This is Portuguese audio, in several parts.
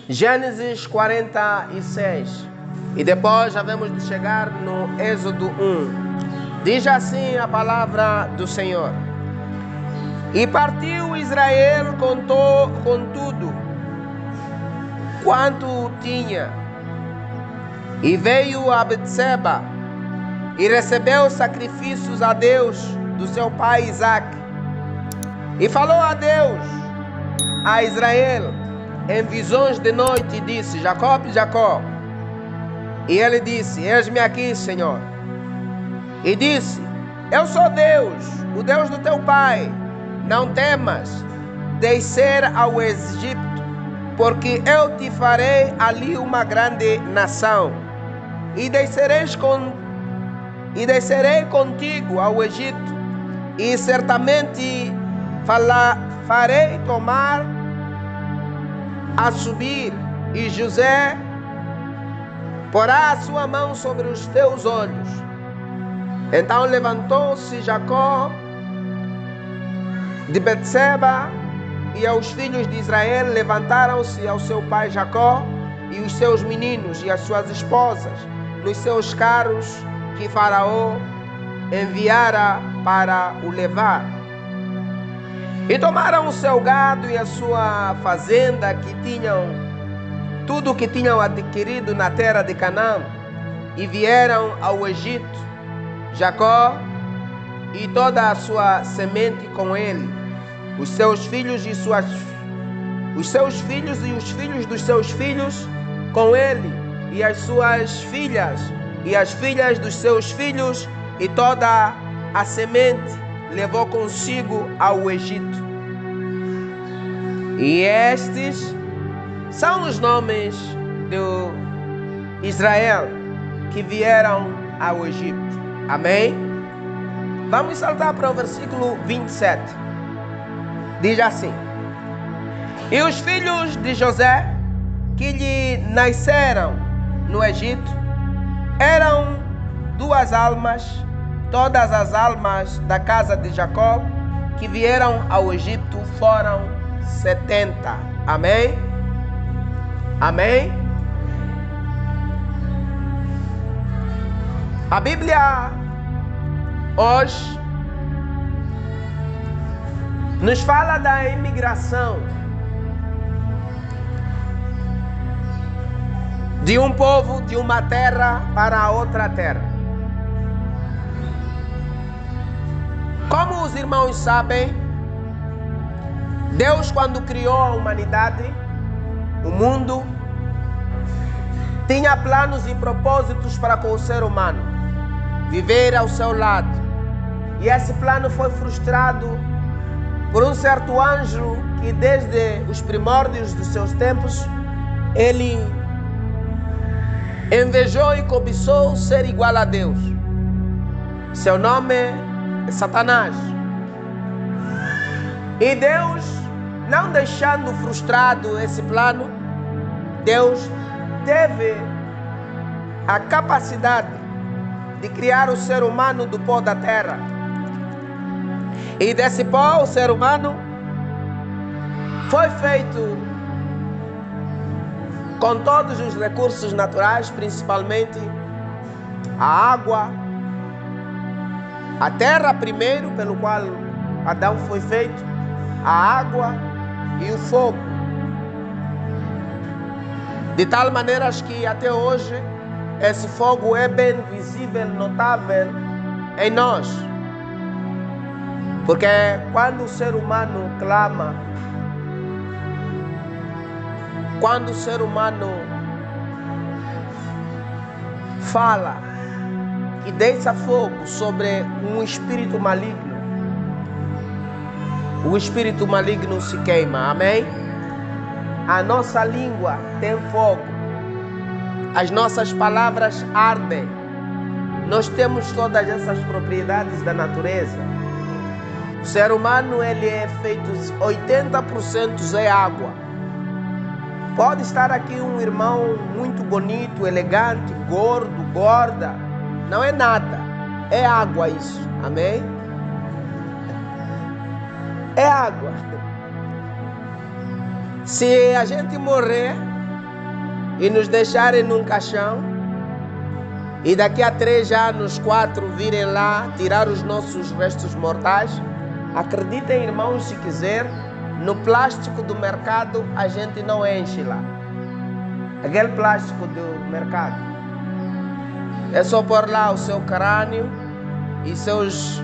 Gênesis 46. E depois já vamos chegar no Êxodo 1. Diz assim a palavra do Senhor. E partiu Israel com tudo quanto tinha, e veio a Betseba, e recebeu sacrifícios a Deus do seu pai Isaque. E falou a Deus, a Israel, em visões de noite, e disse: Jacó, Jacó. E ele disse: Eis-me aqui, Senhor. E disse: Eu sou Deus, o Deus do teu pai. Não temas descer ao Egito, porque eu te farei ali uma grande nação. E descerei contigo ao Egito, e certamente farei tomar a subir, e José porá a sua mão sobre os teus olhos. Então levantou-se Jacó de Betseba, e os filhos de Israel levantaram-se ao seu pai Jacó, e os seus meninos e as suas esposas, nos seus carros que Faraó enviara para o levar. E tomaram o seu gado e a sua fazenda, tudo que tinham adquirido na terra de Canaã, e vieram ao Egito, Jacó e toda a sua semente com ele, os seus filhos e os filhos dos seus filhos com ele, e as suas filhas e as filhas dos seus filhos, e toda a semente levou consigo ao Egito. E estes são os nomes de Israel que vieram ao Egito. Amém? Vamos saltar para o versículo 27. Diz assim: E os filhos de José, que lhe nasceram no Egito, eram 2 almas, todas as almas da casa de Jacó, que vieram ao Egito, foram 70. Amém? Amém? A Bíblia hoje nos fala da imigração de um povo, de uma terra para outra terra. Como os irmãos sabem, Deus, quando criou a humanidade, o mundo, tinha planos e propósitos para com o ser humano, viver ao seu lado. E esse plano foi frustrado por um certo anjo que, desde os primórdios dos seus tempos, ele invejou e cobiçou ser igual a Deus. Seu nome é Satanás. E Deus, não deixando frustrado esse plano, Deus teve a capacidade de criar o ser humano do pó da terra. E desse pó, o ser humano foi feito com todos os recursos naturais, principalmente a água, a terra primeiro, pelo qual Adão foi feito, a água e o fogo. De tal maneira que até hoje esse fogo é bem visível, notável em nós. Porque quando o ser humano clama, quando o ser humano fala e deixa fogo sobre um espírito maligno, o espírito maligno se queima. Amém? A nossa língua tem fogo, as nossas palavras ardem. Nós temos todas essas propriedades da natureza. O ser humano, ele é feito 80% é água. Pode estar aqui um irmão muito bonito, elegante, gordo, gorda. Não é nada. É água isso. Amém? É água. Se a gente morrer, e nos deixarem num caixão, e daqui a 3 anos, 4, virem lá tirar os nossos restos mortais, acreditem, irmãos, se quiser, no plástico do mercado a gente não enche lá. Aquele plástico do mercado. É só pôr lá o seu crânio e seus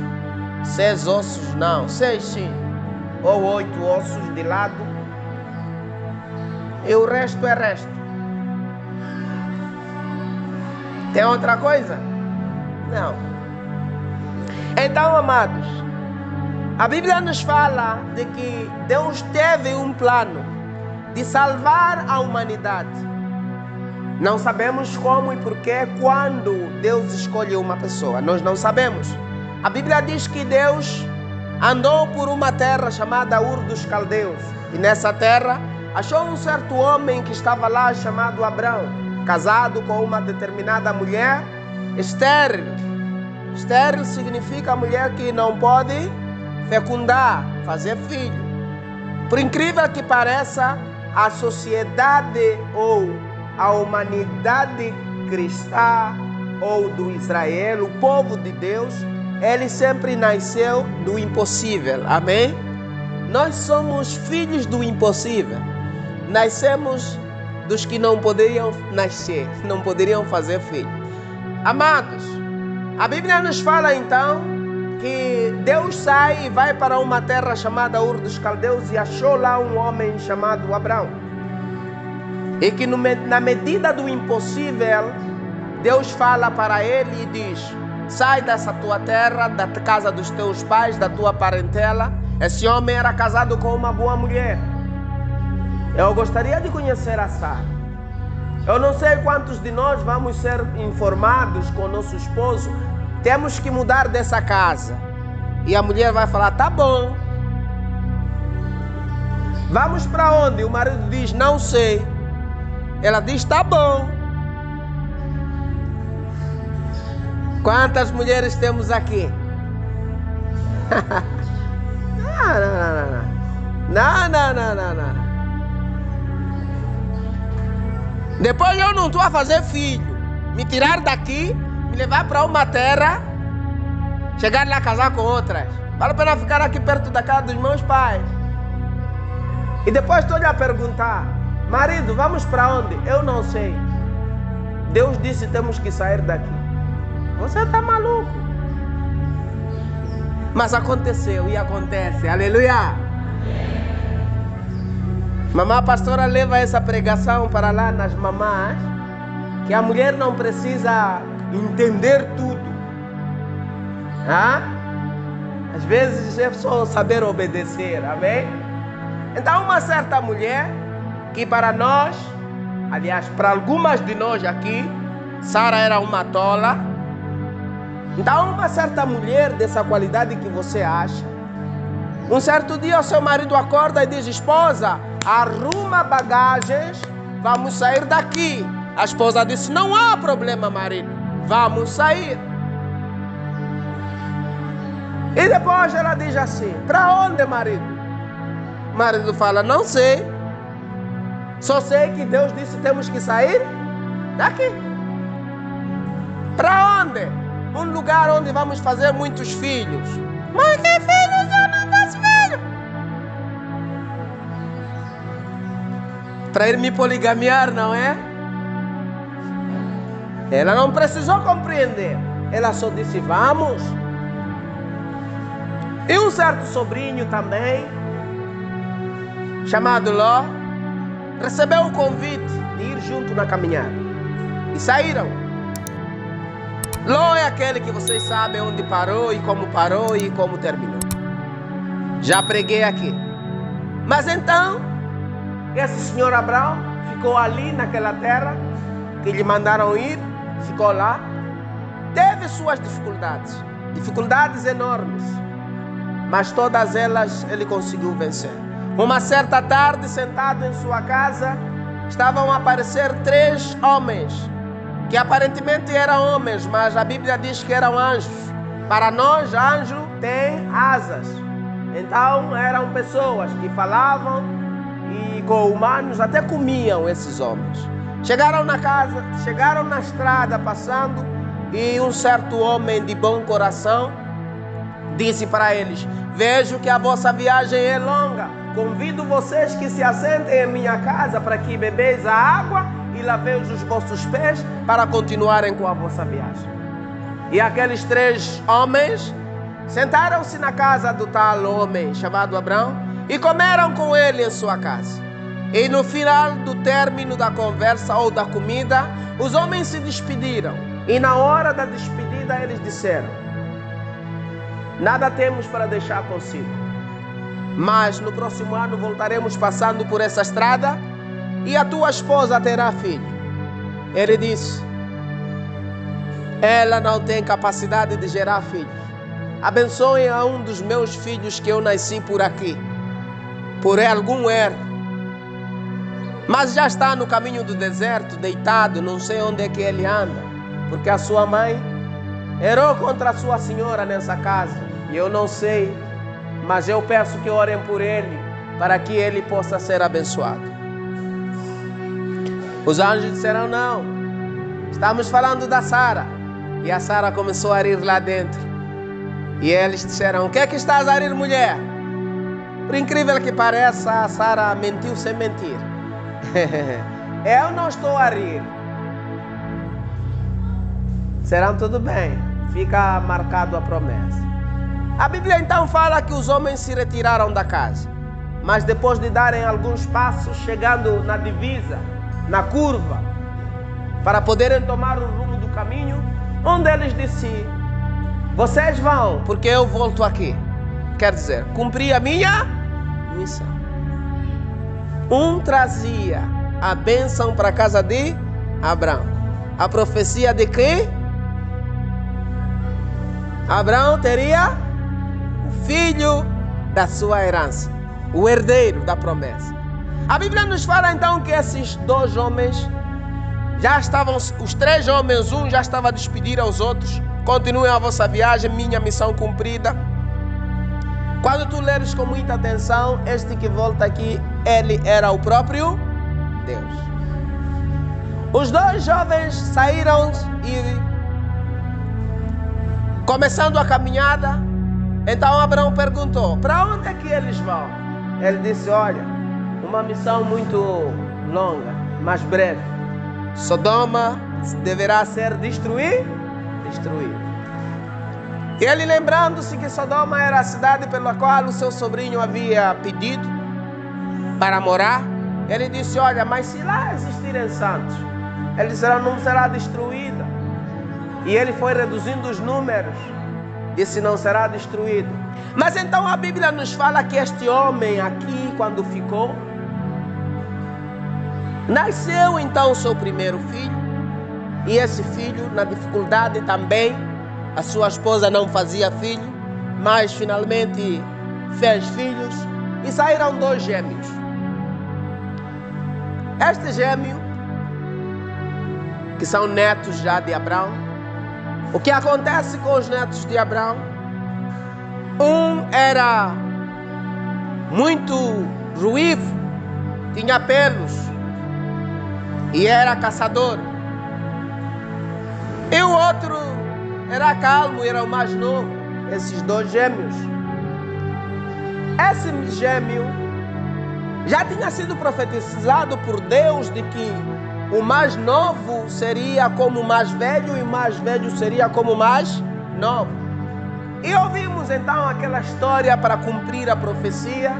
6 ossos, não, 6 sim, ou 8 ossos de lado. E o resto é resto. Tem outra coisa? Não. Então, amados, a Bíblia nos fala de que Deus teve um plano de salvar a humanidade. Não sabemos como e porquê, quando Deus escolhe uma pessoa. Nós não sabemos. A Bíblia diz que Deus andou por uma terra chamada Ur dos Caldeus. E nessa terra achou um certo homem que estava lá chamado Abrão, casado com uma determinada mulher estéril. Estéril significa mulher que não pode fecundar, fazer filho. Por incrível que pareça, a sociedade ou a humanidade cristã ou do Israel, o povo de Deus, ele sempre nasceu do impossível. Amém? Nós somos filhos do impossível. Nascemos dos que não poderiam nascer, não poderiam fazer filho. Amados, a Bíblia nos fala então que Deus sai e vai para uma terra chamada Ur dos Caldeus e achou lá um homem chamado Abrão. E que na medida do impossível, Deus fala para ele e diz: sai dessa tua terra, da casa dos teus pais, da tua parentela. Esse homem era casado com uma boa mulher. Eu gostaria de conhecer a Sara. Eu não sei quantos de nós vamos ser informados com o nosso esposo: temos que mudar dessa casa. E a mulher vai falar: tá bom. Vamos para onde? O marido diz: não sei. Ela diz: tá bom. Quantas mulheres temos aqui? Não. Depois eu não estou a fazer filho. Me tirar daqui, me levar para uma terra, chegar lá casar com outras. Vale a pena ficar aqui perto da casa dos meus pais. E depois estou-lhe a perguntar: marido, vamos para onde? Eu não sei. Deus disse: temos que sair daqui. Você está maluco? Mas aconteceu e acontece. Aleluia! Mamã pastora leva essa pregação para lá nas mamás, que a mulher não precisa entender tudo. Às vezes é só saber obedecer. Amém? Então uma certa mulher, que para nós, aliás, para algumas de nós aqui, Sara era uma tola. Então uma certa mulher dessa qualidade que você acha, um certo dia o seu marido acorda e diz: esposa, arruma bagagens, vamos sair daqui. A esposa disse: não há problema, marido, vamos sair. E depois ela diz assim: para onde, marido? O marido fala: não sei. Só sei que Deus disse: temos que sair daqui. Para onde? Um lugar onde vamos fazer muitos filhos. Mas que filhos? Eu não faço filho. Para ele me poligamiar, não é? Ela não precisou compreender. Ela só disse: vamos. E um certo sobrinho também, chamado Ló, recebeu o convite de ir junto na caminhada. E saíram. Ló é aquele que vocês sabem onde parou e como terminou. Já preguei aqui. Mas então, esse senhor Abrão ficou ali naquela terra que lhe mandaram ir, ficou lá. Teve suas dificuldades enormes, mas todas elas ele conseguiu vencer. Uma certa tarde, sentado em sua casa, estavam a aparecer 3 homens, que aparentemente eram homens, mas a Bíblia diz que eram anjos. Para nós, anjo tem asas. Então eram pessoas que falavam e com humanos até comiam esses homens. Chegaram na casa, chegaram na estrada passando, e um certo homem de bom coração disse para eles: vejo que a vossa viagem é longa. Convido vocês que se assentem em minha casa para que bebeis a água e laveis os vossos pés para continuarem com a vossa viagem. E aqueles 3 homens sentaram-se na casa do tal homem chamado Abrão e comeram com ele em sua casa. E no final do término da conversa ou da comida, os homens se despediram. E na hora da despedida eles disseram: nada temos para deixar consigo, mas no próximo ano voltaremos passando por essa estrada e a tua esposa terá filho. Ele disse: ela não tem capacidade de gerar filhos. Abençoe a um dos meus filhos que eu nasci por aqui, por algum erro. Mas já está no caminho do deserto, deitado, não sei onde é que ele anda, porque a sua mãe errou contra a sua senhora nessa casa. E eu não sei, mas eu peço que orem por ele, para que ele possa ser abençoado. Os anjos disseram: não, estamos falando da Sara. E a Sara começou a rir lá dentro. E eles disseram: o que é que estás a rir, mulher? Por incrível que pareça, a Sara mentiu sem mentir. Eu não estou a rir. Serão tudo bem, fica marcado a promessa. A Bíblia então fala que os homens se retiraram da casa, mas depois de darem alguns passos, chegando na divisa, na curva, para poderem tomar o rumo do caminho, um deles disse: vocês vão, porque eu volto aqui. Quer dizer, cumpri a minha missão. Um trazia a bênção para a casa de Abraão. A profecia de que Abraão teria o filho da sua herança, o herdeiro da promessa. A Bíblia nos fala então que esses 2 homens já estavam, os 3 homens, um já estava a despedir aos outros: continuem a vossa viagem, minha missão cumprida. Quando tu leres com muita atenção, este que volta aqui, ele era o próprio Deus. Os 2 jovens saíram e, começando a caminhada, então Abraão perguntou: para onde é que eles vão? Ele disse: olha, uma missão muito longa, mas breve. Sodoma deverá ser destruída. E ele, lembrando-se que Sodoma era a cidade pela qual o seu sobrinho havia pedido para morar, ele disse: olha, mas se lá existirem santos, eles não será destruída. E ele foi reduzindo os números, disse: não será destruído. Mas então a Bíblia nos fala que este homem aqui, quando ficou, nasceu então o seu primeiro filho. E esse filho, na dificuldade também, a sua esposa não fazia filho, mas finalmente fez filhos e saíram 2 gêmeos. Este gêmeo, que são netos já de Abraão, o que acontece com os netos de Abraão? Um era muito ruivo, tinha pelos e era caçador. E o outro era calmo, era o mais novo. Esses 2 gêmeos. Esse gêmeo já tinha sido profetizado por Deus de que o mais novo seria como o mais velho e o mais velho seria como o mais novo. E ouvimos então aquela história para cumprir a profecia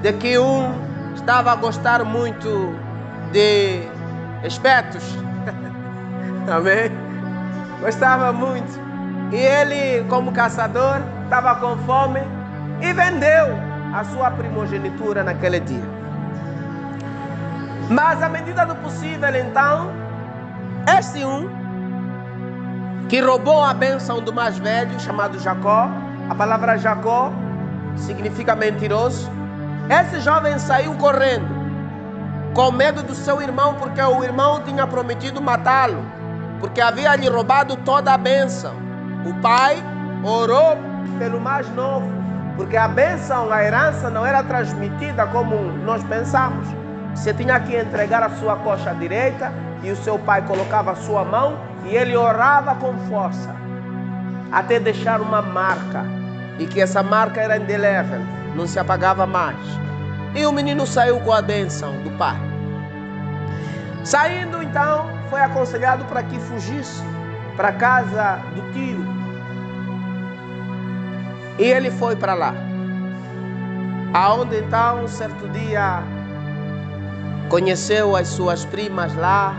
de que um estava a gostar muito de espetos. Amém? Gostava muito. E ele, como caçador, estava com fome e vendeu a sua primogenitura naquele dia. Mas à medida do possível, então, este que roubou a bênção do mais velho, chamado Jacó, a palavra Jacó significa mentiroso. Esse jovem saiu correndo, com medo do seu irmão, porque o irmão tinha prometido matá-lo, porque havia lhe roubado toda a bênção. O pai orou pelo mais novo, porque a bênção, a herança não era transmitida como nós pensamos. Você tinha que entregar a sua coxa direita e o seu pai colocava a sua mão e ele orava com força até deixar uma marca, e que essa marca era indelével, não se apagava mais. E o menino saiu com a bênção do pai. Saindo então, foi aconselhado para que fugisse para a casa do tio. E ele foi para lá, aonde então, um certo dia, conheceu as suas primas lá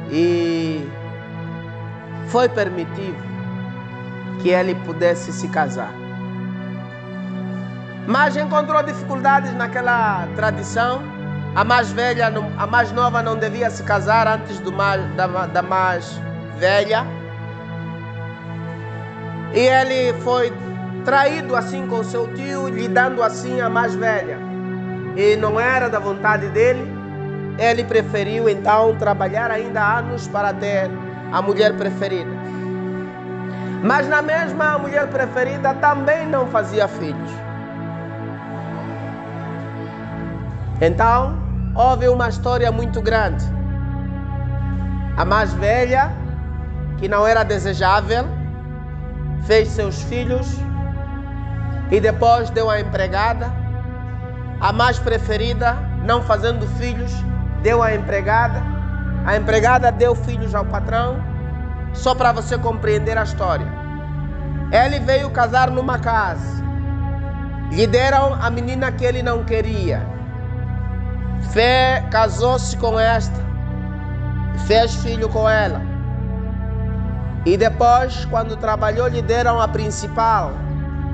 e foi permitido que ele pudesse se casar. Mas encontrou dificuldades naquela tradição. A mais velha, a mais nova não devia se casar antes da mais velha. E ele foi traído assim com seu tio, lhe dando assim a mais velha. E não era da vontade dele. Ele preferiu então trabalhar ainda anos para ter a mulher preferida. Mas na mesma mulher preferida também não fazia filhos. Então, houve uma história muito grande. A mais velha, que não era desejável, fez seus filhos e depois deu à empregada. A mais preferida, não fazendo filhos, deu à empregada. A empregada deu filhos ao patrão. Só para você compreender a história. Ele veio casar numa casa. Lhe deram a menina que ele não queria. Casou-se com esta. Fez filho com ela. E depois, quando trabalhou, lhe deram a principal,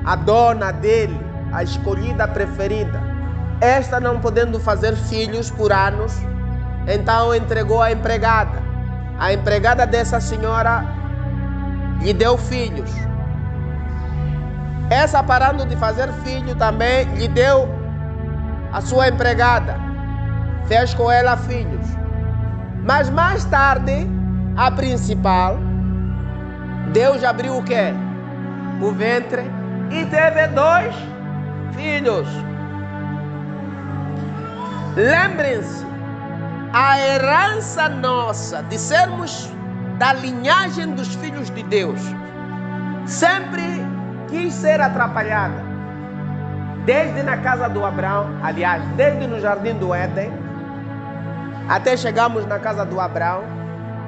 a dona dele, a escolhida preferida. Esta, não podendo fazer filhos por anos, então entregou a empregada. A empregada dessa senhora lhe deu filhos. Essa, parando de fazer filho, também lhe deu a sua empregada. Fez com ela filhos. Mas mais tarde, a principal, Deus abriu o quê? O ventre e teve 2 filhos. Lembrem-se, a herança nossa de sermos da linhagem dos filhos de Deus sempre quis ser atrapalhada. Desde na casa do Abraão, aliás, desde no jardim do Éden, até chegamos na casa do Abraão,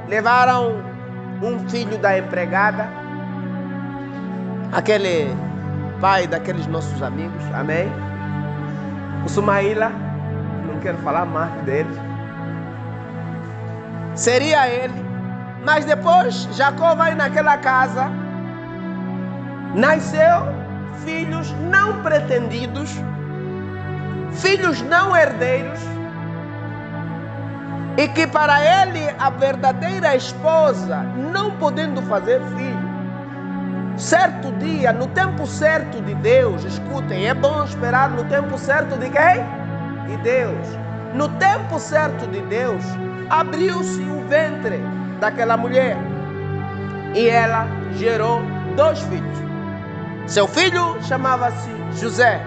levaram um filho da empregada, aquele pai daqueles nossos amigos, amém? O Sumaíla, não quero falar mais dele. Seria ele, mas depois Jacó vai naquela casa, nasceu filhos não pretendidos, filhos não herdeiros, e que para ele a verdadeira esposa, não podendo fazer filho, certo dia, no tempo certo de Deus, escutem, é bom esperar no tempo certo de quem? De Deus. No tempo certo de Deus, abriu-se o ventre daquela mulher e ela gerou 2 filhos. Seu filho chamava-se José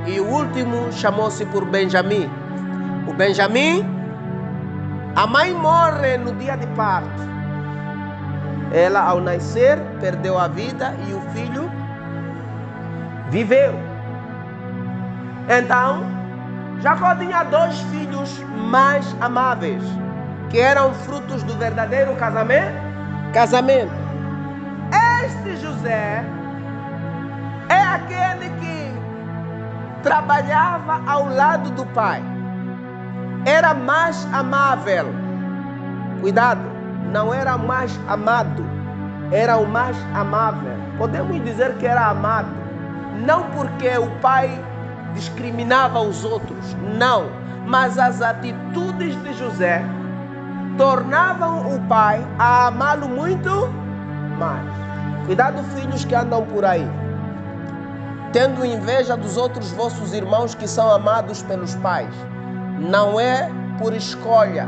e o último chamou-se por Benjamim. O Benjamim, a mãe morre no dia de parto. Ela, ao nascer, perdeu a vida e o filho viveu. Então, Jacó tinha 2 filhos mais amáveis, que eram frutos do verdadeiro casamento. Este José é aquele que trabalhava ao lado do pai. Era mais amável. Cuidado, não era mais amado, era o mais amável. Podemos dizer que era amado, não porque o pai discriminava os outros, não, mas as atitudes de José tornavam o pai a amá-lo muito mais. Cuidado, filhos que andam por aí, tendo inveja dos outros vossos irmãos que são amados pelos pais. Não é por escolha,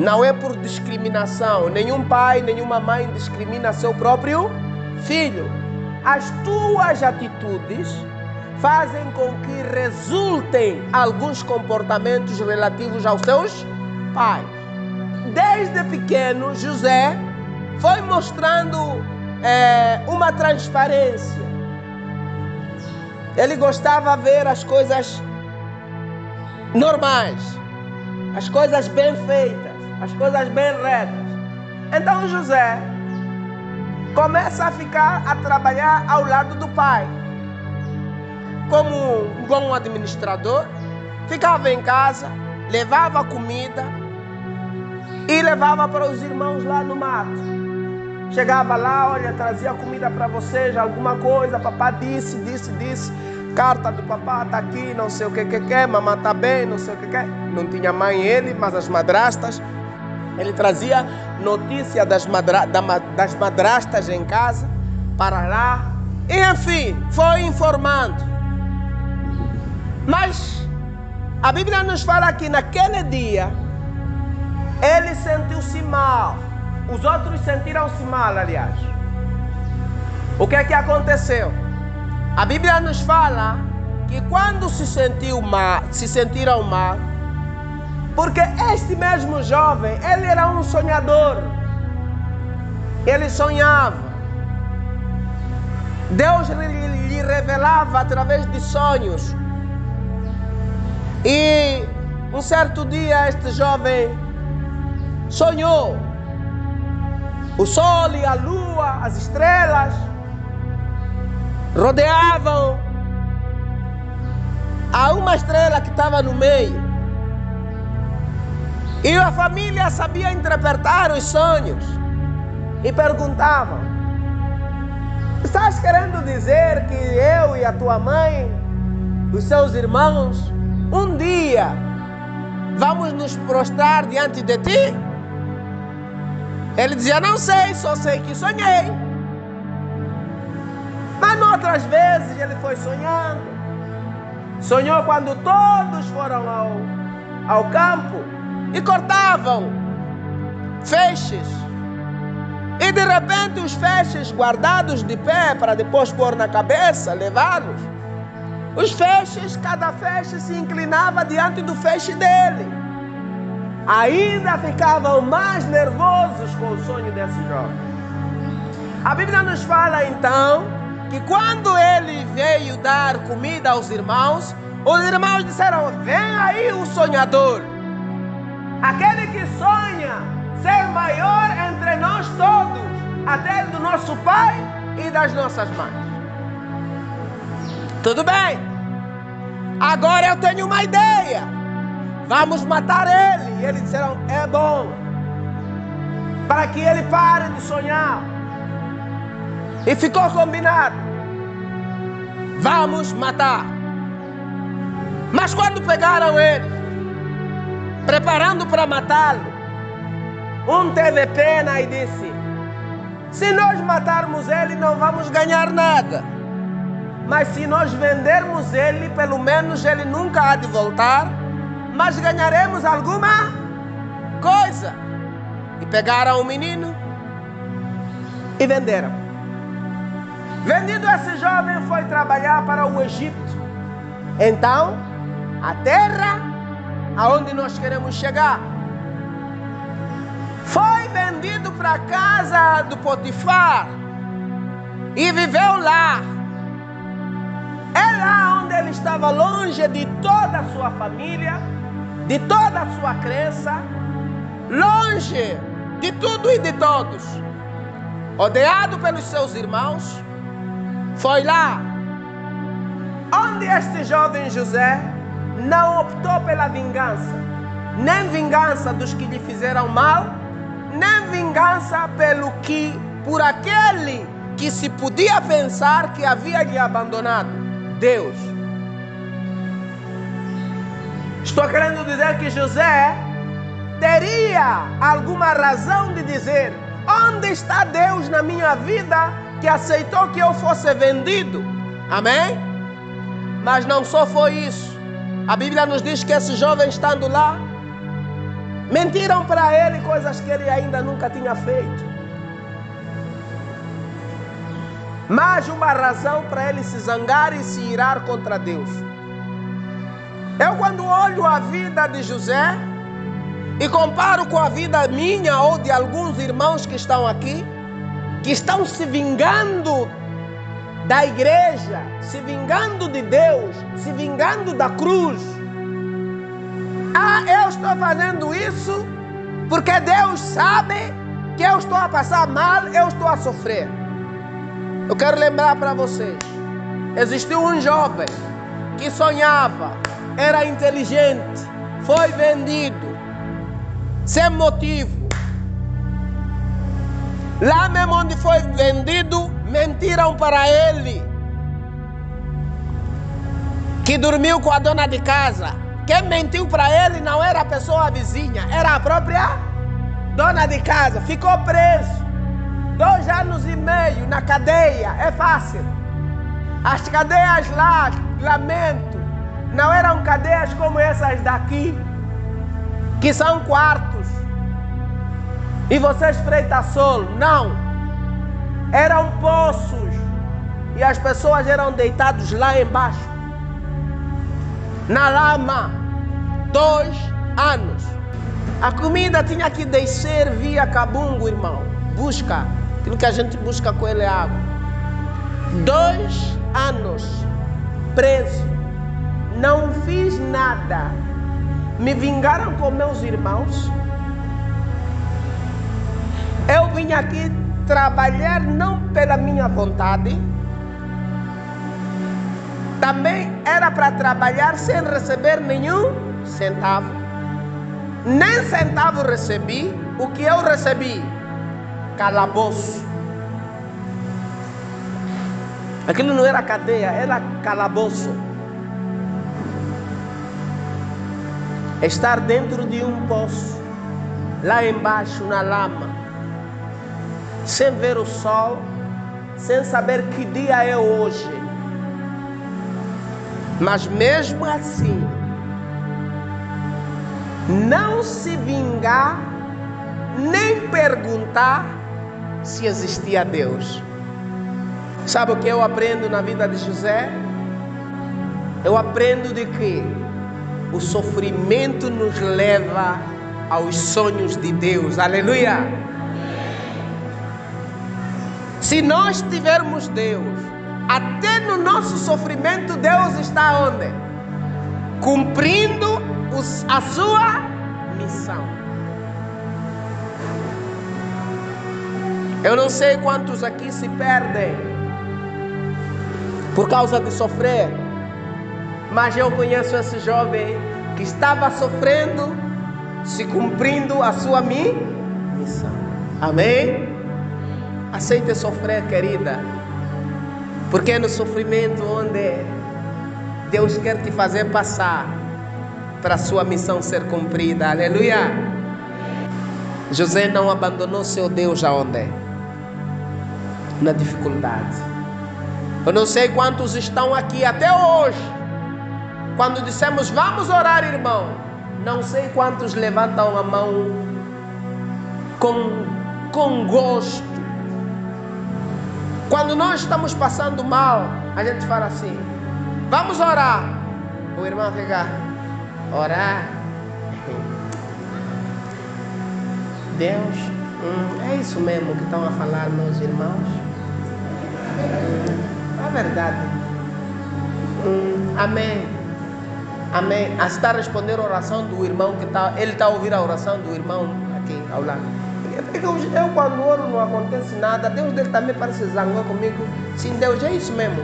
não é por discriminação. Nenhum pai, nenhuma mãe discrimina seu próprio filho. As tuas atitudes fazem com que resultem alguns comportamentos relativos aos seus pais. Desde pequeno, José foi mostrando uma transparência. Ele gostava de ver as coisas normais, as coisas bem feitas, as coisas bem retas. Então José começa a trabalhar ao lado do pai. Como um bom administrador, ficava em casa, levava comida e levava para os irmãos lá no mato. Chegava lá, olha, trazia comida para vocês, alguma coisa, papá disse, carta do papá está aqui, não sei o que, mamãe está bem, não sei o que. Não tinha mãe ele, mas as madrastas, ele trazia notícia das madrastas em casa, para lá, e enfim, foi informando. Mas a Bíblia nos fala que naquele dia, ele sentiu-se mal. Os outros sentiram-se mal, aliás. O que é que aconteceu? A Bíblia nos fala que quando se sentiram mal, porque este mesmo jovem, ele era um sonhador. Ele sonhava. Deus lhe revelava através de sonhos. E um certo dia este jovem sonhou o sol e a lua, as estrelas rodeavam a uma estrela que estava no meio. E a família sabia interpretar os sonhos e perguntavam: estás querendo dizer que eu e a tua mãe, os seus irmãos, um dia vamos nos prostrar diante de ti? Ele dizia: não sei, só sei que sonhei. Mas outras vezes ele foi sonhando. Sonhou quando todos foram ao campo e cortavam feixes. E de repente os feixes guardados de pé para depois pôr na cabeça, levá-los. Os feixes, cada feixe se inclinava diante do feixe dele. Ainda ficavam mais nervosos com o sonho desse jovem. A Bíblia nos fala então que quando ele veio dar comida aos irmãos, os irmãos disseram: vem aí o sonhador, aquele que sonha ser maior entre nós todos, até do nosso pai e das nossas mães. Tudo bem, agora eu tenho uma ideia, vamos matar ele. E eles disseram: é bom, para que ele pare de sonhar. E ficou combinado, vamos matar. Mas quando pegaram ele, preparando para matá-lo, um teve pena e disse: se nós matarmos ele, não vamos ganhar nada. Mas se nós vendermos ele, pelo menos ele nunca há de voltar, mas ganharemos alguma coisa. E pegaram o menino e venderam. Vendido, esse jovem foi trabalhar para o Egito. Então, a terra aonde nós queremos chegar, foi vendido para a casa do Potifar e viveu lá. É lá onde ele estava, longe de toda a sua família, de toda a sua crença, longe de tudo e de todos, odiado pelos seus irmãos. Foi lá onde este jovem José não optou pela vingança, nem vingança dos que lhe fizeram mal, nem vingança por aquele que se podia pensar que havia lhe abandonado, Deus. Estou querendo dizer que José teria alguma razão de dizer: onde está Deus na minha vida que aceitou que eu fosse vendido? Amém? Mas não só foi isso. A Bíblia nos diz que esse jovem, estando lá, mentiram para ele coisas que ele ainda nunca tinha feito. mais uma razão para ele se zangar e se irar contra Deus. Eu, quando olho a vida de José e comparo com a vida minha ou de alguns irmãos que estão aqui, que estão se vingando da igreja, se vingando de Deus, se vingando da cruz. Eu estou fazendo isso porque Deus sabe que eu estou a passar mal, eu estou a sofrer. Eu quero lembrar para vocês, existiu um jovem que sonhava, era inteligente, foi vendido, sem motivo. Lá mesmo onde foi vendido, mentiram para ele que dormiu com a dona de casa. Quem mentiu para ele não era a pessoa vizinha, era a própria dona de casa. Ficou preso 2 anos e meio na cadeia. É fácil. As cadeias lá, lamento, não eram cadeias como essas daqui, que são quartos e você espreita sol. Não, eram poços e as pessoas eram deitadas lá embaixo na lama. 2 anos. A comida tinha que descer via cabungo, irmão. Busca, aquilo que a gente busca com ele é água. 2 anos preso, não fiz nada. Me vingaram com meus irmãos. Eu vim aqui trabalhar não pela minha vontade. Também era para trabalhar sem receber nenhum centavo. Nem centavo recebi. O que eu recebi? Calabouço. Aquilo não era cadeia, era calabouço. Estar dentro de um poço, lá embaixo na lama, sem ver o sol, sem saber que dia é hoje. Mas mesmo assim, não se vingar, nem perguntar se existia Deus. Sabe o que eu aprendo na vida de José? Eu aprendo de que o sofrimento nos leva aos sonhos de Deus. Aleluia! Se nós tivermos Deus, até no nosso sofrimento Deus está onde? Cumprindo a sua missão. Eu não sei quantos aqui se perdem por causa de sofrer, mas eu conheço esse jovem que estava sofrendo, se cumprindo a sua missão. Amém? Aceite sofrer, querida, porque é no sofrimento onde Deus quer te fazer passar para a sua missão ser cumprida. Aleluia! José não abandonou seu Deus aonde? Na dificuldade. Eu não sei quantos estão aqui até hoje. Quando dissemos vamos orar, irmão, não sei quantos levantam a mão com gosto. Quando nós estamos passando mal, a gente fala assim, vamos orar. O irmão fica, orar? Deus, é isso mesmo que estão a falar meus irmãos? É verdade. Amém. Amém. A estar a responder a oração do irmão que está, ele está a ouvir a oração do irmão aqui ao lado. Eu quando oro não acontece nada. Deus dele também parece zangou comigo. Sim, Deus, é isso mesmo.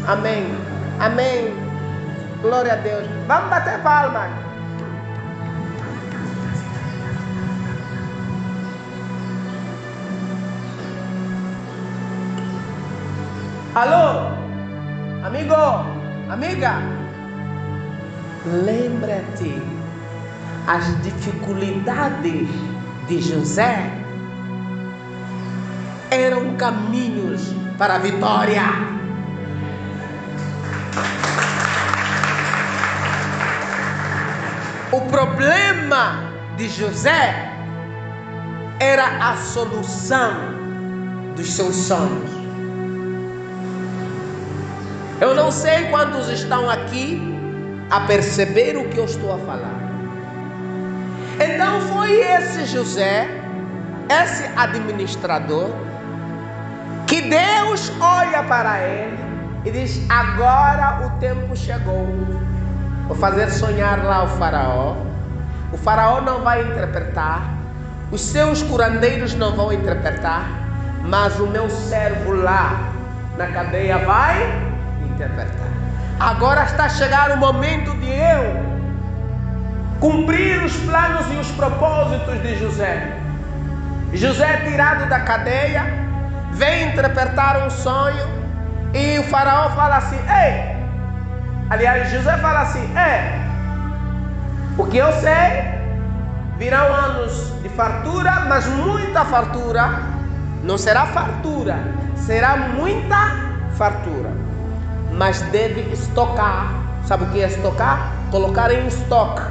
Amém. Amém. Glória a Deus. Vamos bater palmas. Alô? Amigo? Amiga? Lembra-te, as dificuldades de José eram caminhos para a vitória. O problema de José era a solução dos seus sonhos. Eu não sei quantos estão aqui a perceber o que eu estou a falar. Então foi esse José, esse administrador, que Deus olha para ele e diz: agora o tempo chegou. Vou fazer sonhar lá o faraó. O faraó não vai interpretar, os seus curandeiros não vão interpretar, mas o meu servo lá na cadeia vai interpretar. Agora está a chegar o momento de eu cumprir os planos e os propósitos de José. José é tirado da cadeia, vem interpretar um sonho e o faraó fala assim: ei, aliás, José fala assim: o que eu sei, virão anos de fartura, mas muita fartura. Não será fartura, será muita fartura. Mas deve estocar. Sabe o que é estocar? Colocar em estoque.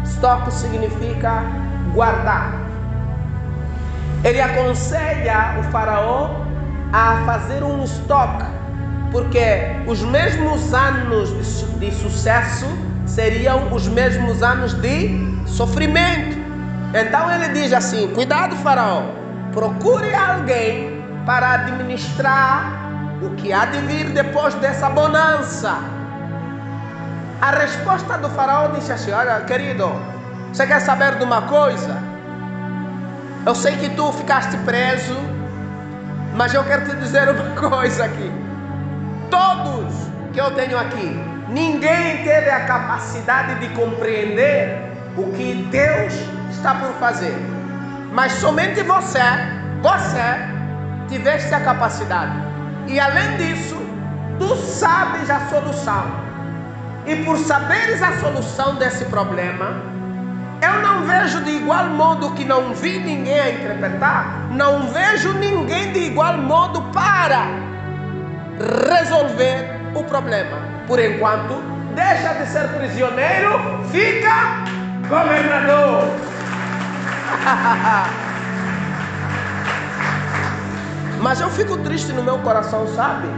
Estoque significa guardar. Ele aconselha o faraó a fazer um estoque, porque os mesmos anos de sucesso seriam os mesmos anos de sofrimento. Então ele diz assim: cuidado, faraó, procure alguém para administrar o que há de vir depois dessa bonança. A resposta do faraó disse assim: olha, querido, você quer saber de uma coisa? Eu sei que tu ficaste preso, mas eu quero te dizer uma coisa aqui. Todos que eu tenho aqui, ninguém teve a capacidade de compreender o que Deus está por fazer. Mas somente você tiveste a capacidade. E além disso, tu sabes a solução. E por saberes a solução desse problema, eu não vejo de igual modo que não vi ninguém a interpretar, não vejo ninguém de igual modo para resolver o problema. Por enquanto, deixa de ser prisioneiro, fica governador. Mas eu fico triste no meu coração, sabe?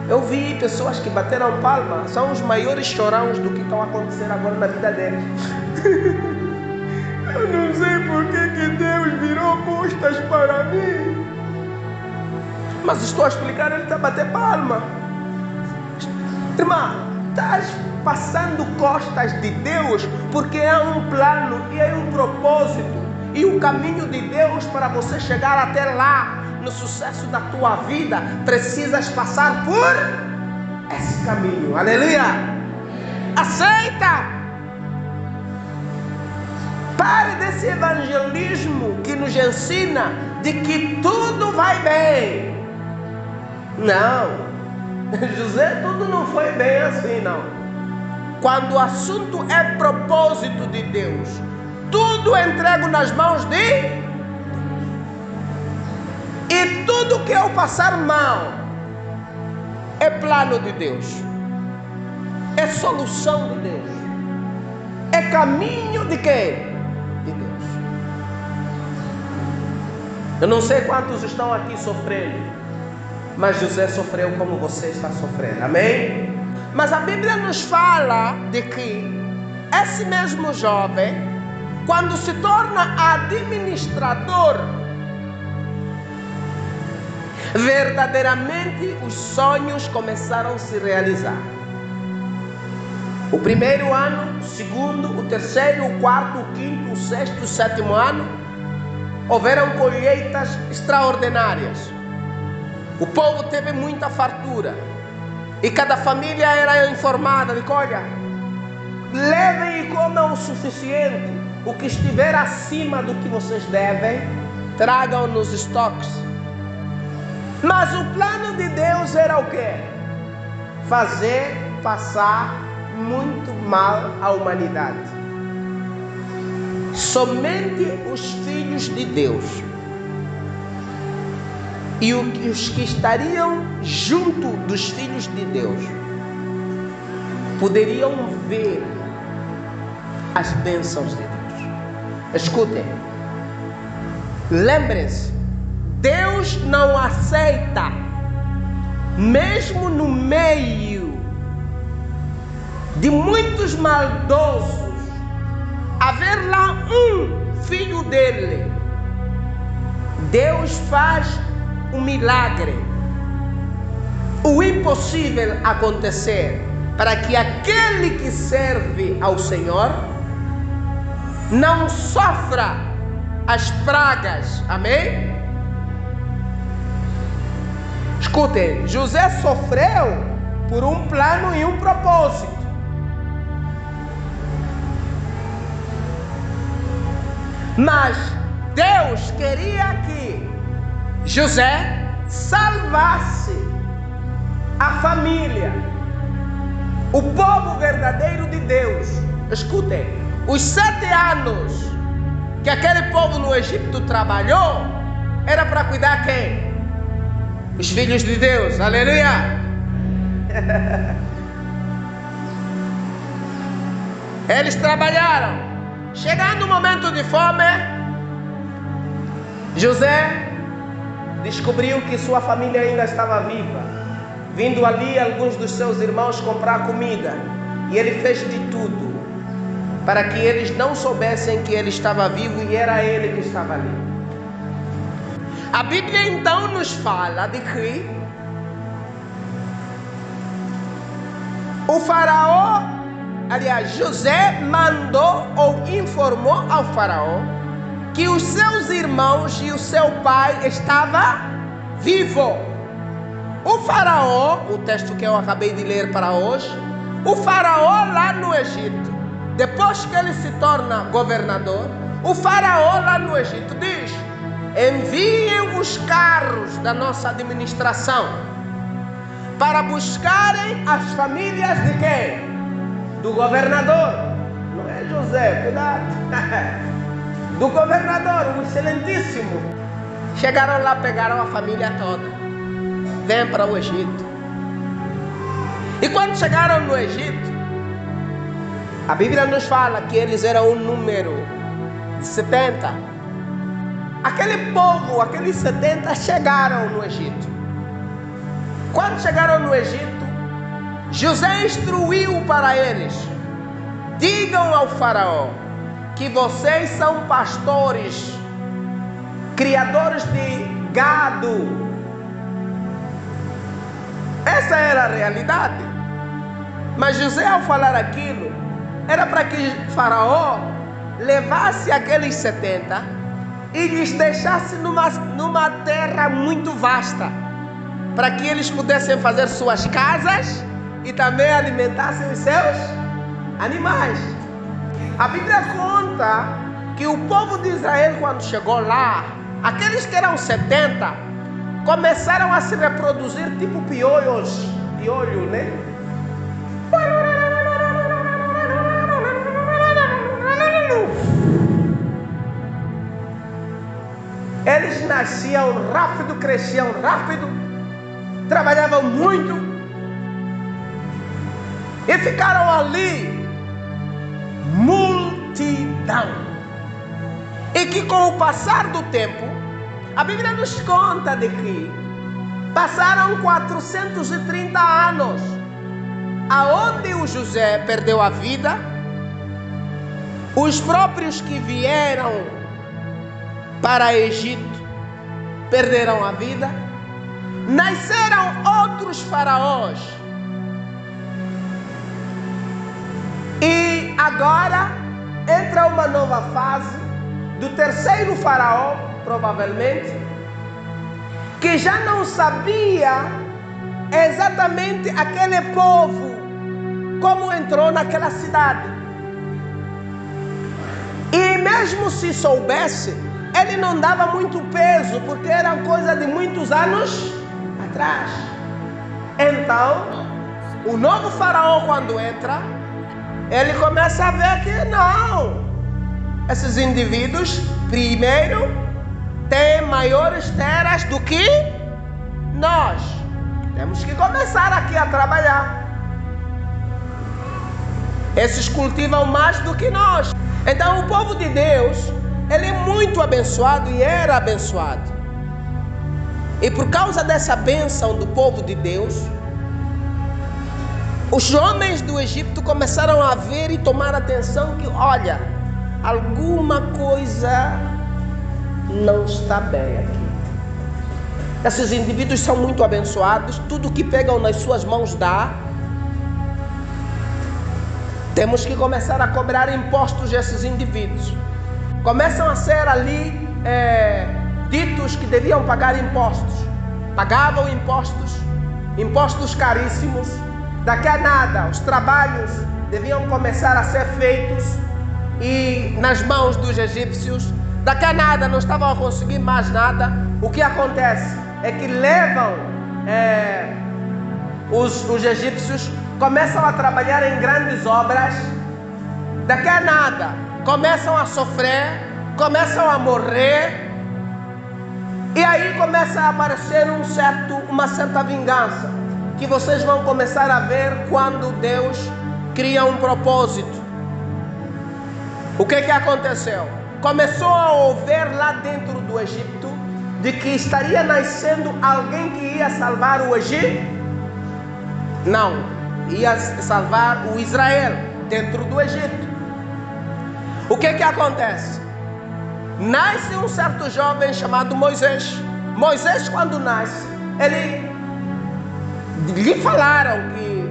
Eu vi pessoas que bateram palma, são os maiores chorões do que estão acontecendo agora na vida deles. Eu não sei por que Deus virou costas para mim. Mas estou a explicar, ele está a bater palma. Irmã, estás passando costas de Deus porque há um plano e há um propósito. E o caminho de Deus para você chegar até lá, no sucesso da tua vida, precisas passar por esse caminho. Aleluia! Aceita! Pare desse evangelismo que nos ensina de que tudo vai bem. Não, José, tudo não foi bem assim, não. Quando o assunto é propósito de Deus, tudo é entregue nas mãos de Deus. E tudo que eu passar mal é plano de Deus, é solução de Deus, é caminho de quem? De Deus. Eu não sei quantos estão aqui sofrendo, mas José sofreu como você está sofrendo, amém? Mas a Bíblia nos fala de que esse mesmo jovem, quando se torna administrador, verdadeiramente os sonhos começaram a se realizar. O primeiro ano, o segundo, o terceiro, o quarto, o quinto, o sexto, o sétimo ano, houveram colheitas extraordinárias. O povo teve muita fartura. E cada família era informada de que, olha, levem e comam o suficiente. O que estiver acima do que vocês devem, tragam nos estoques. Mas o plano de Deus era o quê? Fazer passar muito mal à humanidade. Somente os filhos de Deus e os que estariam junto dos filhos de Deus poderiam ver as bênçãos de Deus. Escutem, lembrem-se, Deus não aceita, mesmo no meio de muitos maldosos, haver lá um filho dele. Deus faz um milagre, o impossível acontecer, para que aquele que serve ao Senhor não sofra as pragas. Amém? Escutem, José sofreu por um plano e um propósito. Mas Deus queria que José salvasse a família, o povo verdadeiro de Deus. Escutem, os 7 anos que aquele povo no Egito trabalhou, era para cuidar quem? Os filhos de Deus. Aleluia! Eles trabalharam. Chegando o momento de fome, José descobriu que sua família ainda estava viva. Vindo ali alguns dos seus irmãos comprar comida, e ele fez de tudo para que eles não soubessem que ele estava vivo e era ele que estava ali. A Bíblia então nos fala de que o faraó, aliás, José mandou ou informou ao faraó que os seus irmãos e o seu pai estavam vivos. O faraó, o texto que eu acabei de ler para hoje, o faraó lá no Egito, depois que ele se torna governador, o faraó lá no Egito diz: enviem os carros da nossa administração para buscarem as famílias de quem? Do governador. Não é José, cuidado. Do governador, o excelentíssimo. Chegaram lá, pegaram a família toda. Vem para o Egito. E quando chegaram no Egito, a Bíblia nos fala que eles eram um número de 70. Aquele povo, aqueles 70 chegaram no Egito. Quando chegaram no Egito, José instruiu para eles: digam ao faraó que vocês são pastores, criadores de gado. Essa era a realidade. Mas José, ao falar aquilo, era para que faraó levasse aqueles 70 e lhes deixasse numa terra muito vasta, para que eles pudessem fazer suas casas e também alimentassem os seus animais. A Bíblia conta que o povo de Israel, quando chegou lá, aqueles que eram 70, começaram a se reproduzir tipo piolhos, piolho, né? Eles nasciam rápido, cresciam rápido, trabalhavam muito e ficaram ali multidão. E que com o passar do tempo, a Bíblia nos conta de que passaram 430 anos, aonde o José perdeu a vida, os próprios que vieram para Egito perderam a vida, nasceram outros faraós, e agora entra uma nova fase do terceiro faraó, provavelmente, que já não sabia exatamente aquele povo como entrou naquela cidade. E mesmo se soubesse, ele não dava muito peso, porque era coisa de muitos anos atrás. Então, o novo faraó, quando entra, ele começa a ver que não, esses indivíduos, primeiro, têm maiores terras do que nós. Temos que começar aqui a trabalhar. Esses cultivam mais do que nós. Então o povo de Deus, ele é muito abençoado e era abençoado. E por causa dessa bênção do povo de Deus, os homens do Egito começaram a ver e tomar atenção que, olha, alguma coisa não está bem aqui. Esses indivíduos são muito abençoados, tudo que pegam nas suas mãos dá. Temos que começar a cobrar impostos desses indivíduos. Começam a ser ali ditos que deviam pagar impostos. Pagavam impostos caríssimos. Daqui a nada, os trabalhos deviam começar a ser feitos e nas mãos dos egípcios. Daqui a nada, não estavam a conseguir mais nada. O que acontece é que levam os egípcios, começam a trabalhar em grandes obras. Daqui a nada, começam a sofrer, começam a morrer. E aí começa a aparecer uma certa vingança, que vocês vão começar a ver quando Deus cria um propósito. O que aconteceu? Começou a ouvir lá dentro do Egito de que estaria nascendo alguém que ia salvar o Egito. Não, ia salvar o Israel dentro do Egito. O que acontece? Nasce um certo jovem chamado Moisés. Moisés, quando nasce, lhe falaram que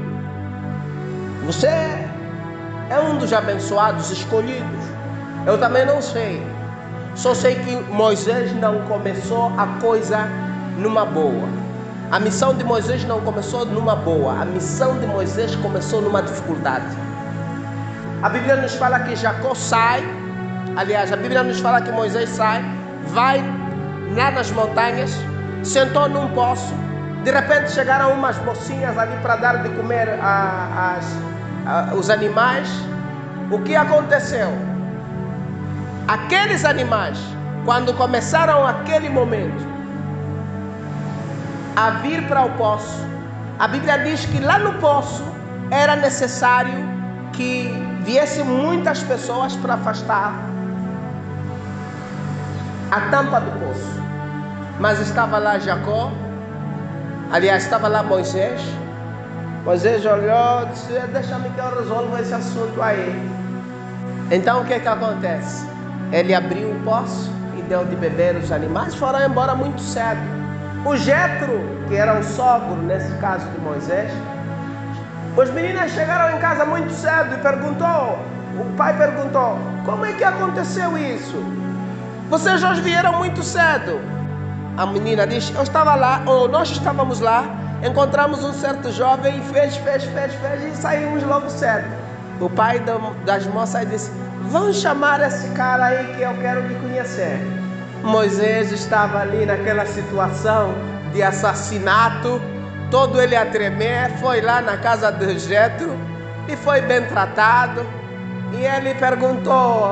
você é um dos abençoados escolhidos. Eu também não sei. Só sei que Moisés não começou a coisa numa boa. A missão de Moisés não começou numa boa. A missão de Moisés começou numa dificuldade. A Bíblia nos fala que Jacó sai. Aliás, a Bíblia nos fala que Moisés sai, vai lá nas montanhas, sentou num poço. De repente chegaram umas mocinhas ali para dar de comer os animais. O que aconteceu? Aqueles animais, quando começaram aquele momento a vir para o poço, a Bíblia diz que lá no poço era necessário que viessem muitas pessoas para afastar a tampa do poço. Mas estava lá Jacó, aliás, estava lá Moisés. Moisés olhou e disse: deixa-me que eu resolvo esse assunto aí. Então o que acontece? Ele abriu o poço e deu de beber os animais, foram embora muito cedo. O Jetro, que era o sogro, nesse caso de Moisés, os meninos chegaram em casa muito cedo e o pai perguntou: como é que aconteceu isso? Vocês hoje vieram muito cedo. A menina diz: nós estávamos lá, encontramos um certo jovem e fez e saímos logo cedo. O pai das moças disse: vamos chamar esse cara aí que eu quero lhe conhecer. Moisés estava ali naquela situação de assassinato, todo ele a tremer, foi lá na casa de Jetro e foi bem tratado. E ele perguntou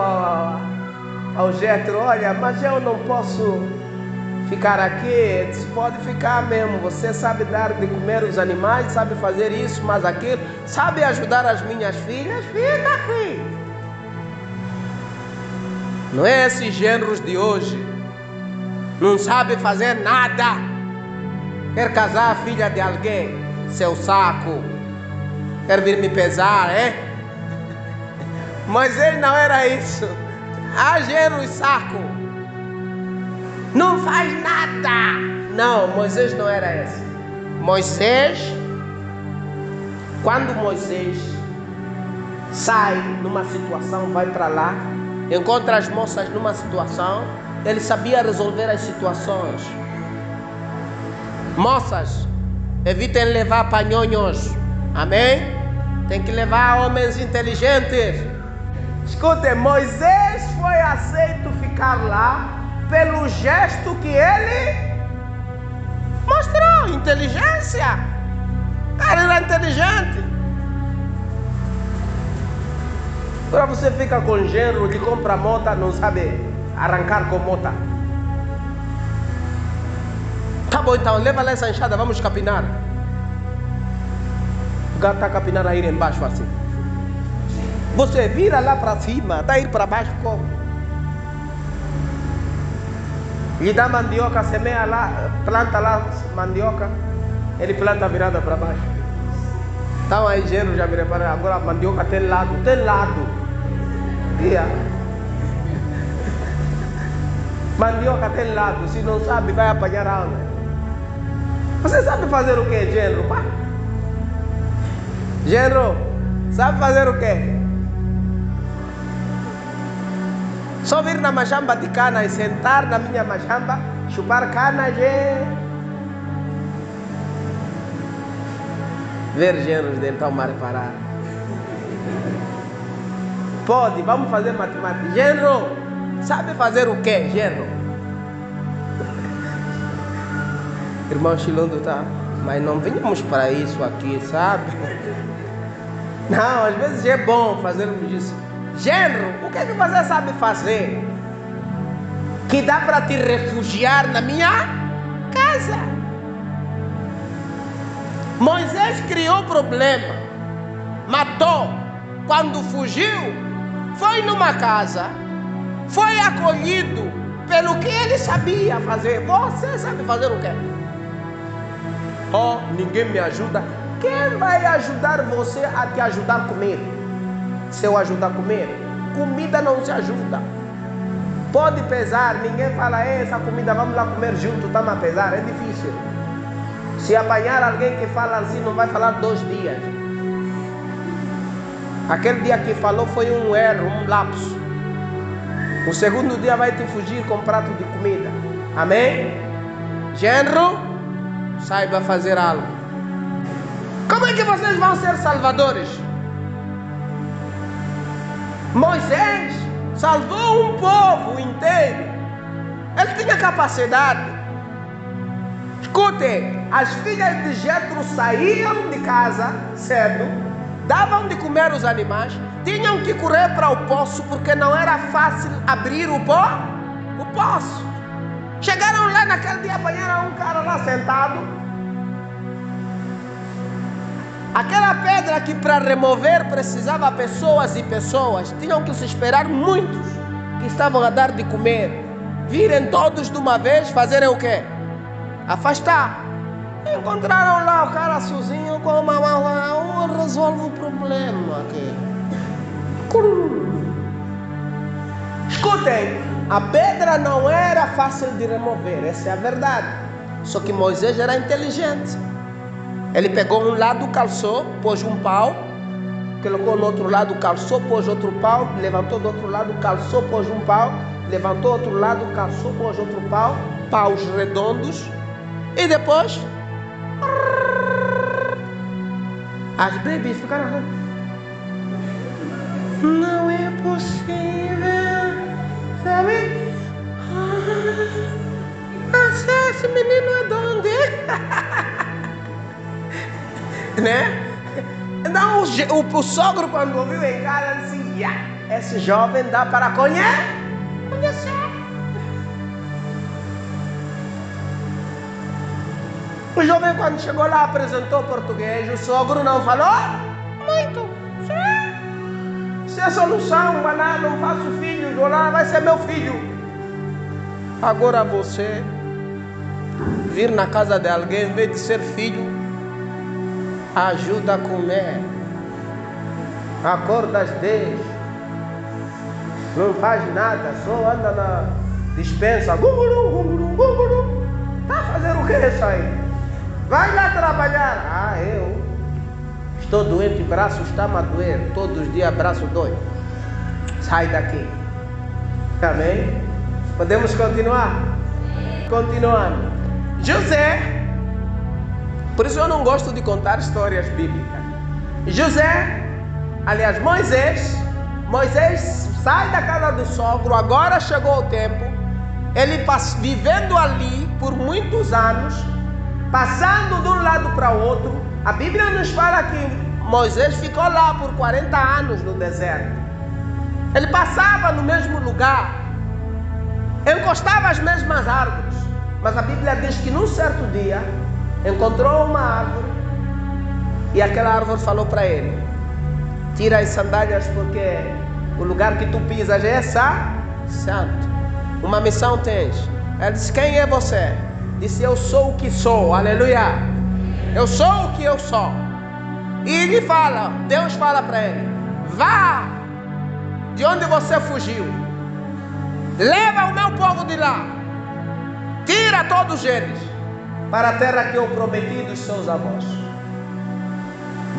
ao Jetro: olha, mas eu não posso ficar aqui? Ele disse: pode ficar mesmo, você sabe dar de comer os animais, sabe fazer isso, mas aquilo, sabe ajudar as minhas filhas, fica aqui. Não é esses gêneros de hoje, não sabe fazer nada, quer casar a filha de alguém, seu saco, quer vir me pesar, é? Moisés não era isso. Gênero e saco, não faz nada. Não, Moisés não era esse. Quando Moisés sai numa situação, vai para lá, encontra as moças numa situação, ele sabia resolver as situações. Moças, evitem levar panhonhos, amém? Tem que levar homens inteligentes. Escutem, Moisés foi aceito ficar lá pelo gesto que ele mostrou. Inteligência. O cara era inteligente. Agora você fica com genro, lhe compra moto, não sabe arrancar com moto. Tá bom, então leva lá essa enxada, vamos capinar. O gato está capinando aí embaixo assim. Você vira lá para cima, daí para baixo como? Lhe dá mandioca, semeia lá, planta lá mandioca, ele planta virada para baixo. Então aí genro já me reparou, agora a mandioca tem lado. Yeah. Mandioca tem lado, se não sabe vai apanhar alma. Você sabe fazer o que, genro? Pá? Genro, sabe fazer o que? Só vir na machamba de cana e sentar na minha machamba, chupar cana, ver genros dele estão mal parados. Pode, vamos fazer matemática. Genro, sabe fazer o que, genro? Irmão Chilondo tá, mas não venhamos para isso aqui, sabe? Não, às vezes é bom fazermos isso. Genro, o que é que você sabe fazer? Que dá para te refugiar na minha casa. Moisés criou problema, matou. Quando fugiu, foi numa casa, foi acolhido pelo que ele sabia fazer. Você sabe fazer o quê? Oh, ninguém me ajuda. Quem vai ajudar você a te ajudar a comer? Se eu ajudar a comer, comida não se ajuda. Pode pesar, ninguém fala, essa comida vamos lá comer junto, estamos a pesar, é difícil. Se apanhar alguém que fala assim, não vai falar 2 dias. Aquele dia que falou foi um erro, um lapso. O segundo dia vai te fugir com um prato de comida. Amém? Genro, saiba fazer algo. Como é que vocês vão ser salvadores? Moisés salvou um povo inteiro. Ele tinha capacidade. Escute, as filhas de Jetro saíam de casa cedo, davam de comer os animais, tinham que correr para o poço porque não era fácil abrir o poço. Chegaram lá naquele dia, apanharam um cara lá sentado. Aquela pedra que para remover precisava pessoas e pessoas, tinham que se esperar muitos que estavam a dar de comer, virem todos de uma vez, fazerem o quê? Afastar. Encontraram lá o cara sozinho com uma mão, resolve o problema aqui. Escutem, a pedra não era fácil de remover, essa é a verdade. Só que Moisés era inteligente. Ele pegou um lado, calçou, pôs um pau, colocou no outro lado, calçou, pôs outro pau, levantou do outro lado, calçou, pôs um pau, levantou outro lado, calçou, pôs outro pau, paus redondos, e depois as babies ficaram assim. Não é possível, sabe? Esse menino é de onde? Né? Então o sogro, quando ouviu em casa, disse: esse jovem dá para conhecer. O jovem, quando chegou lá, apresentou português. O sogro não falou muito. Se a solução, não faço filhos, lá vai ser meu filho. Agora você vir na casa de alguém, em vez de ser filho, ajuda a comer, acorda às 10, não faz nada, só anda na dispensa, tá fazendo o que isso aí? Vai lá trabalhar. Eu estou doente, braço está-me a doer, todos os dias braço dói. Sai daqui. Amém? Podemos continuar? Continuando. José, por isso eu não gosto de contar histórias bíblicas. Moisés sai da casa do sogro, agora chegou o tempo, ele vivendo ali por muitos anos, passando de um lado para o outro. A Bíblia nos fala que Moisés ficou lá por 40 anos no deserto. Ele passava no mesmo lugar, encostava as mesmas árvores, mas a Bíblia diz que num certo dia encontrou uma árvore e aquela árvore falou para ele: tira as sandálias porque o lugar que tu pisas é santo. Uma missão tens. Ele disse: quem é você? Disse: eu sou o que sou. Aleluia. Eu sou o que eu sou. E ele fala, Deus fala para ele: vá de onde você fugiu, leva o meu povo de lá, tira todos eles para a terra que eu prometi dos seus avós.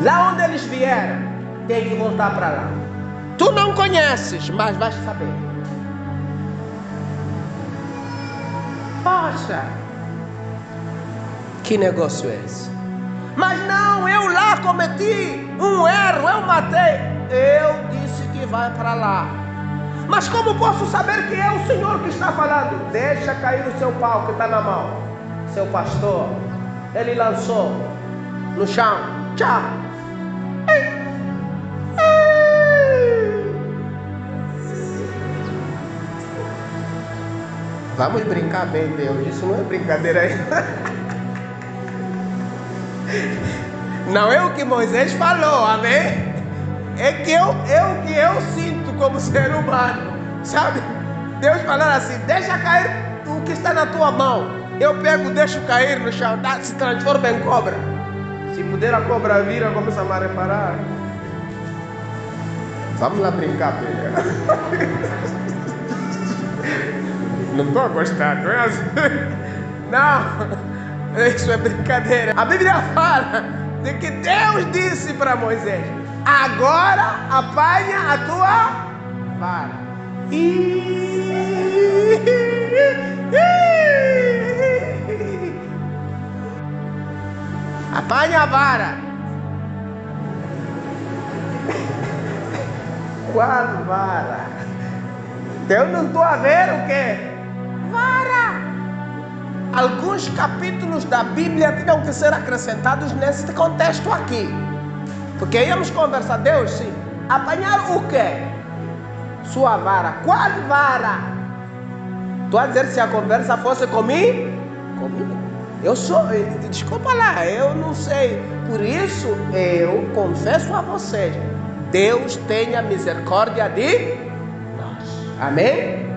Lá onde eles vieram, tem que voltar para lá. Tu não conheces, mas vais saber. Poxa, que negócio é esse? Mas não, eu lá cometi um erro, eu matei. Eu disse que vai para lá. Mas como posso saber que é o Senhor que está falando? Deixa cair o seu pau que está na mão. Seu pastor, ele lançou no chão. Tchau. Vamos brincar bem, Deus. Isso não é brincadeira aí. Não é o que Moisés falou, amém? É que eu sinto como ser humano, sabe? Deus falando assim: deixa cair o que está na tua mão. Eu pego, deixo cair no chão, se transforma em cobra. Se puder a cobra vir, eu começo a me reparar. Vamos lá brincar, filha. Não estou a gostar, não é assim? Não, isso é brincadeira. A Bíblia fala de que Deus disse para Moisés: agora apanha a tua vara. Apanha a vara. Qual vara? Eu não estou a ver o quê? Vara. Alguns capítulos da Bíblia tinham que ser acrescentados nesse contexto aqui. Porque íamos conversar, Deus, sim. Apanhar o quê? Sua vara. Qual vara? Tu a dizer se a conversa fosse comigo? Comigo? Eu sou, desculpa lá, eu não sei. Por isso eu confesso a vocês: Deus tenha misericórdia de nós. Amém?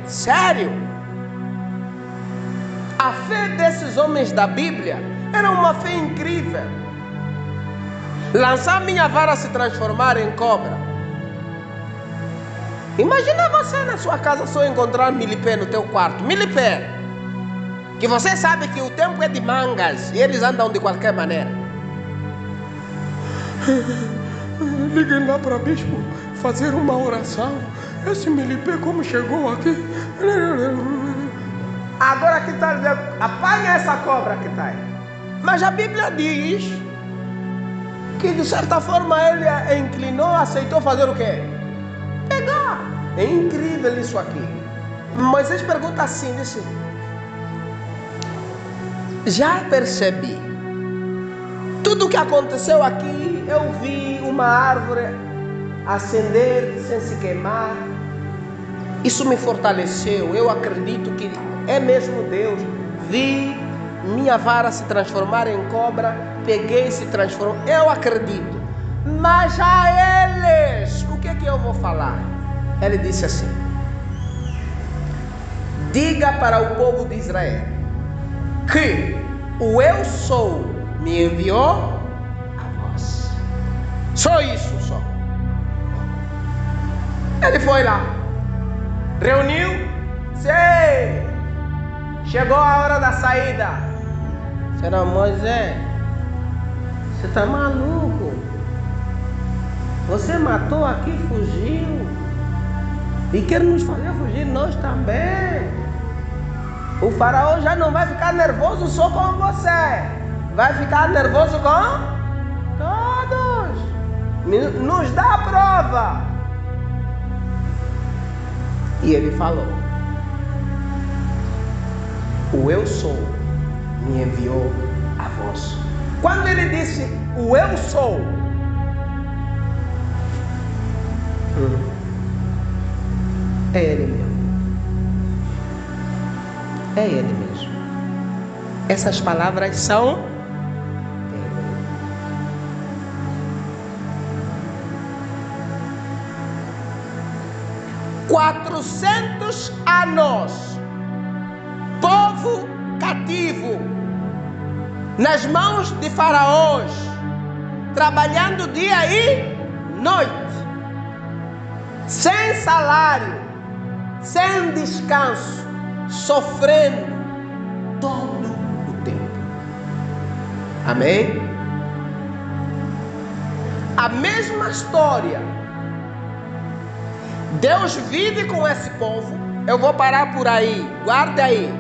Sério. A fé desses homens da Bíblia era uma fé incrível. Lançar minha vara se transformar em cobra. Imagina você na sua casa só encontrar milipé no teu quarto. Milipé. Que você sabe que o tempo é de mangas e eles andam de qualquer maneira. Liguem lá para o bispo fazer uma oração. Esse milipé como chegou aqui. Agora que está dizendo, apanha essa cobra que está aí. Mas a Bíblia diz que de certa forma ele inclinou, aceitou fazer o quê? Pegar. É incrível isso aqui. Moisés pergunta assim, disse: já percebi tudo o que aconteceu aqui. Eu vi uma árvore acender sem se queimar. Isso me fortaleceu. Eu acredito que é mesmo Deus. Vi minha vara se transformar em cobra. Peguei e se transformou. Eu acredito. Mas a eles, o que eu vou falar? Ele disse assim: diga para o povo de Israel que o eu sou me enviou a vós. Só isso, só. Ele foi lá, reuniu. Sei, chegou a hora da saída. Será Moisés? Você está maluco? Você matou aqui, fugiu e quer nos fazer fugir nós também. O faraó já não vai ficar nervoso só com você, vai ficar nervoso com todos. Nos dá a prova. E ele falou: o eu sou me enviou a vós. Quando ele disse o eu sou, é ele mesmo. É ele mesmo. Essas palavras são dele. 400 anos povo cativo, nas mãos de faraós, trabalhando dia e noite, sem salário, sem descanso, sofrendo todo o tempo. Amém? A mesma história. Deus vive com esse povo. Eu vou parar por aí, guarda aí.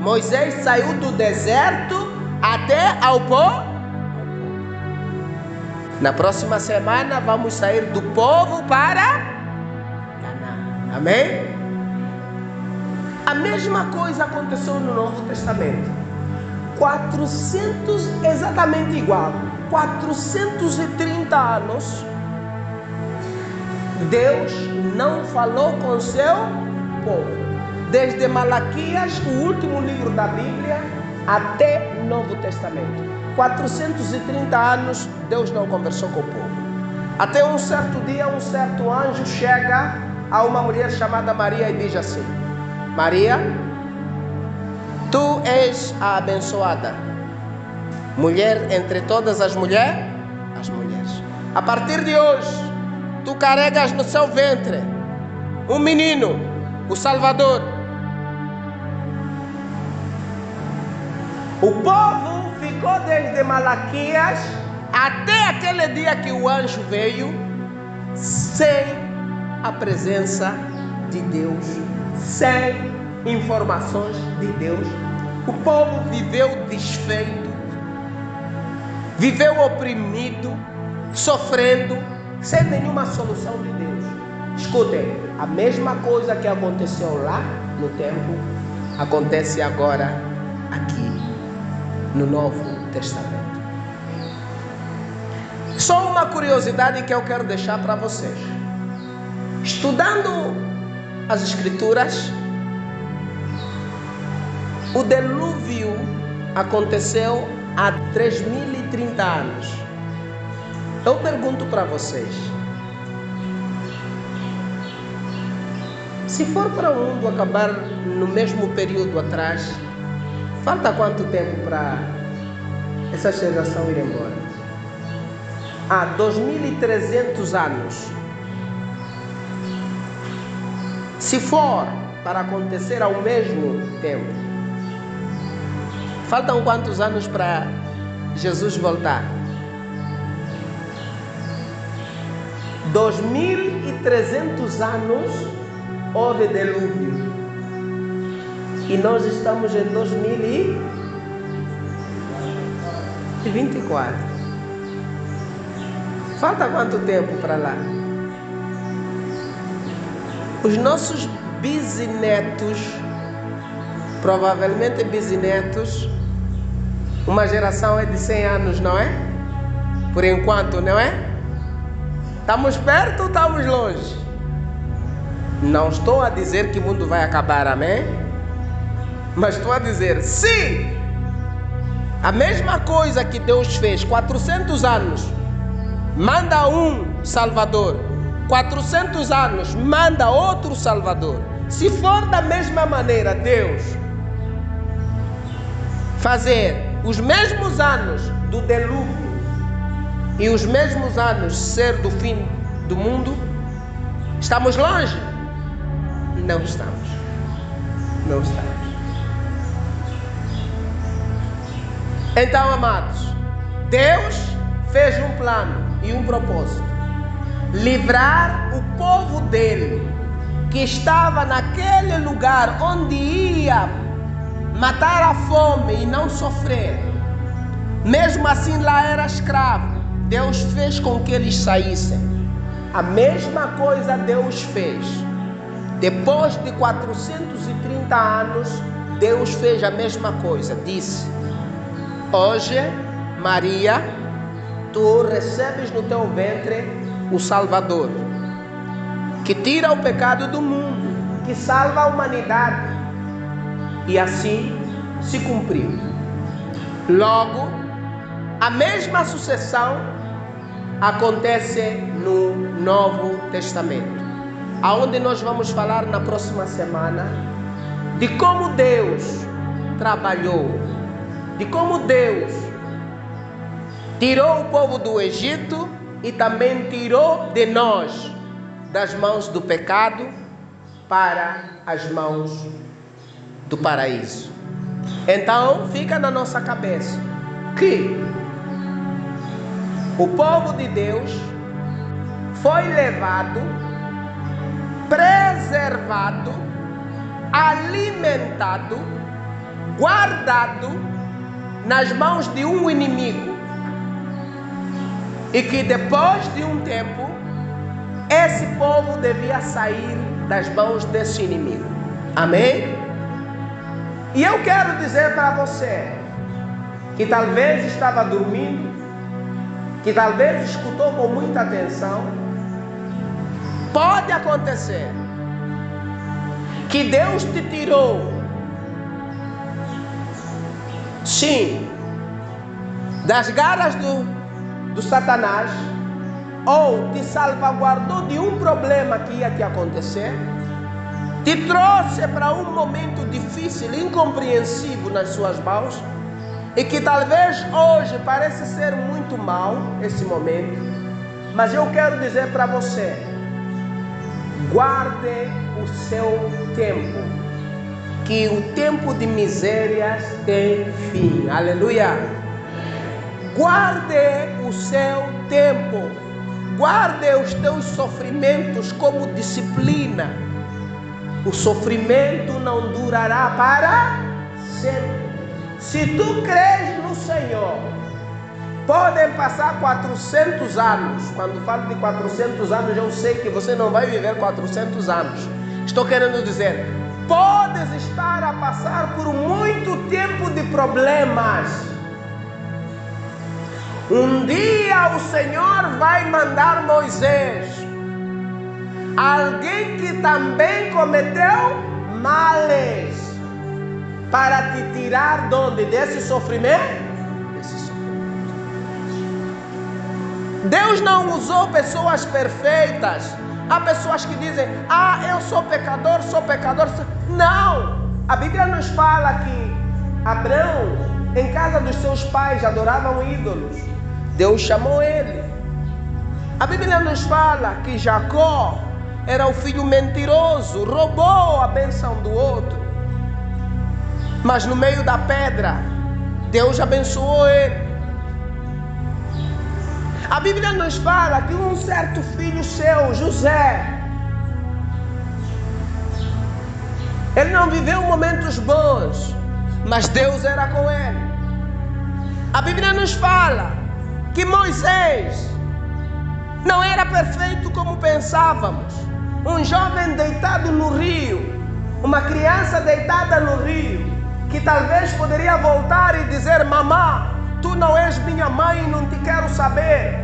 Moisés saiu do deserto até ao povo. Na próxima semana vamos sair do povo para Canaã. Amém? A mesma coisa aconteceu no Novo Testamento. 400, exatamente igual. 430 anos. Deus não falou com seu povo. Desde Malaquias, o último livro da Bíblia, até o Novo Testamento. 430 anos, Deus não conversou com o povo. Até um certo dia, um certo anjo chega a uma mulher chamada Maria e diz assim: Maria, tu és a abençoada, mulher entre todas as mulheres. A partir de hoje, tu carregas no seu ventre um menino, o Salvador. O povo ficou desde Malaquias até aquele dia que o anjo veio, sem a presença de Deus, sem informações de Deus. O povo viveu desfeito, viveu oprimido, sofrendo, sem nenhuma solução de Deus. Escutem, a mesma coisa que aconteceu lá no tempo, acontece agora aqui no Novo Testamento. Só uma curiosidade que eu quero deixar para vocês. Estudando as Escrituras, o dilúvio aconteceu há 3030 anos. Eu pergunto para vocês, se for para o mundo acabar no mesmo período atrás, falta quanto tempo para essa geração ir embora? 2300 anos. Se for para acontecer ao mesmo tempo, faltam quantos anos para Jesus voltar? 2300 anos houve dilúvio. E nós estamos em 2024. Falta quanto tempo para lá? Os nossos bisnetos, provavelmente bisnetos, uma geração é de 100 anos, não é? Por enquanto, não é? Estamos perto ou estamos longe? Não estou a dizer que o mundo vai acabar, amém? Mas estou a dizer, sim, a mesma coisa que Deus fez 400 anos, manda um Salvador, 400 anos, manda outro Salvador. Se for da mesma maneira, Deus fazer os mesmos anos do dilúvio e os mesmos anos ser do fim do mundo, estamos longe? Não estamos. Não estamos. Então, amados, Deus fez um plano e um propósito: livrar o povo dele, que estava naquele lugar onde ia matar a fome e não sofrer. Mesmo assim lá era escravo. Deus fez com que eles saíssem. A mesma coisa Deus fez. Depois de 430 anos, Deus fez a mesma coisa. Disse: hoje, Maria, tu recebes no teu ventre o Salvador, que tira o pecado do mundo, que salva a humanidade. E assim se cumpriu. Logo, a mesma sucessão acontece no Novo Testamento, aonde nós vamos falar na próxima semana de como Deus trabalhou, de como Deus tirou o povo do Egito e também tirou de nós, das mãos do pecado, para as mãos do paraíso. Então fica na nossa cabeça que o povo de Deus foi levado, preservado, alimentado, guardado nas mãos de um inimigo, e que depois de um tempo esse povo devia sair das mãos desse inimigo. Amém? E eu quero dizer para você que talvez estava dormindo, que talvez escutou com muita atenção, pode acontecer que Deus te tirou, sim, das garras do Satanás, ou te salvaguardou de um problema que ia te acontecer, te trouxe para um momento difícil, incompreensível nas suas mãos, e que talvez hoje parece ser muito mal esse momento, mas eu quero dizer para você: guarde o seu tempo, que o tempo de misérias tem fim. Aleluia! Guarde o seu tempo, guarde os teus sofrimentos como disciplina. O sofrimento não durará para sempre. Se tu crês no Senhor, podem passar 400 anos. Quando falo de 400 anos, eu sei que você não vai viver 400 anos. Estou querendo dizer, podes estar a passar por muito tempo de problemas. Um dia o Senhor vai mandar Moisés, alguém que também cometeu males, para te tirar de onde? Desse sofrimento? Deus não usou pessoas perfeitas. Há pessoas que dizem, eu sou pecador. Não! A Bíblia nos fala que Abraão, em casa dos seus pais, adoravam ídolos. Deus chamou ele. A Bíblia nos fala que Jacó era o filho mentiroso, roubou a bênção do outro. Mas no meio da pedra, Deus abençoou ele. A Bíblia nos fala que um certo filho seu, José, ele não viveu momentos bons, mas Deus era com ele. A Bíblia nos fala que Moisés não era perfeito como pensávamos. Um jovem deitado no rio, uma criança deitada no rio, que talvez poderia voltar e dizer, mamã, tu não és minha mãe, não te quero saber.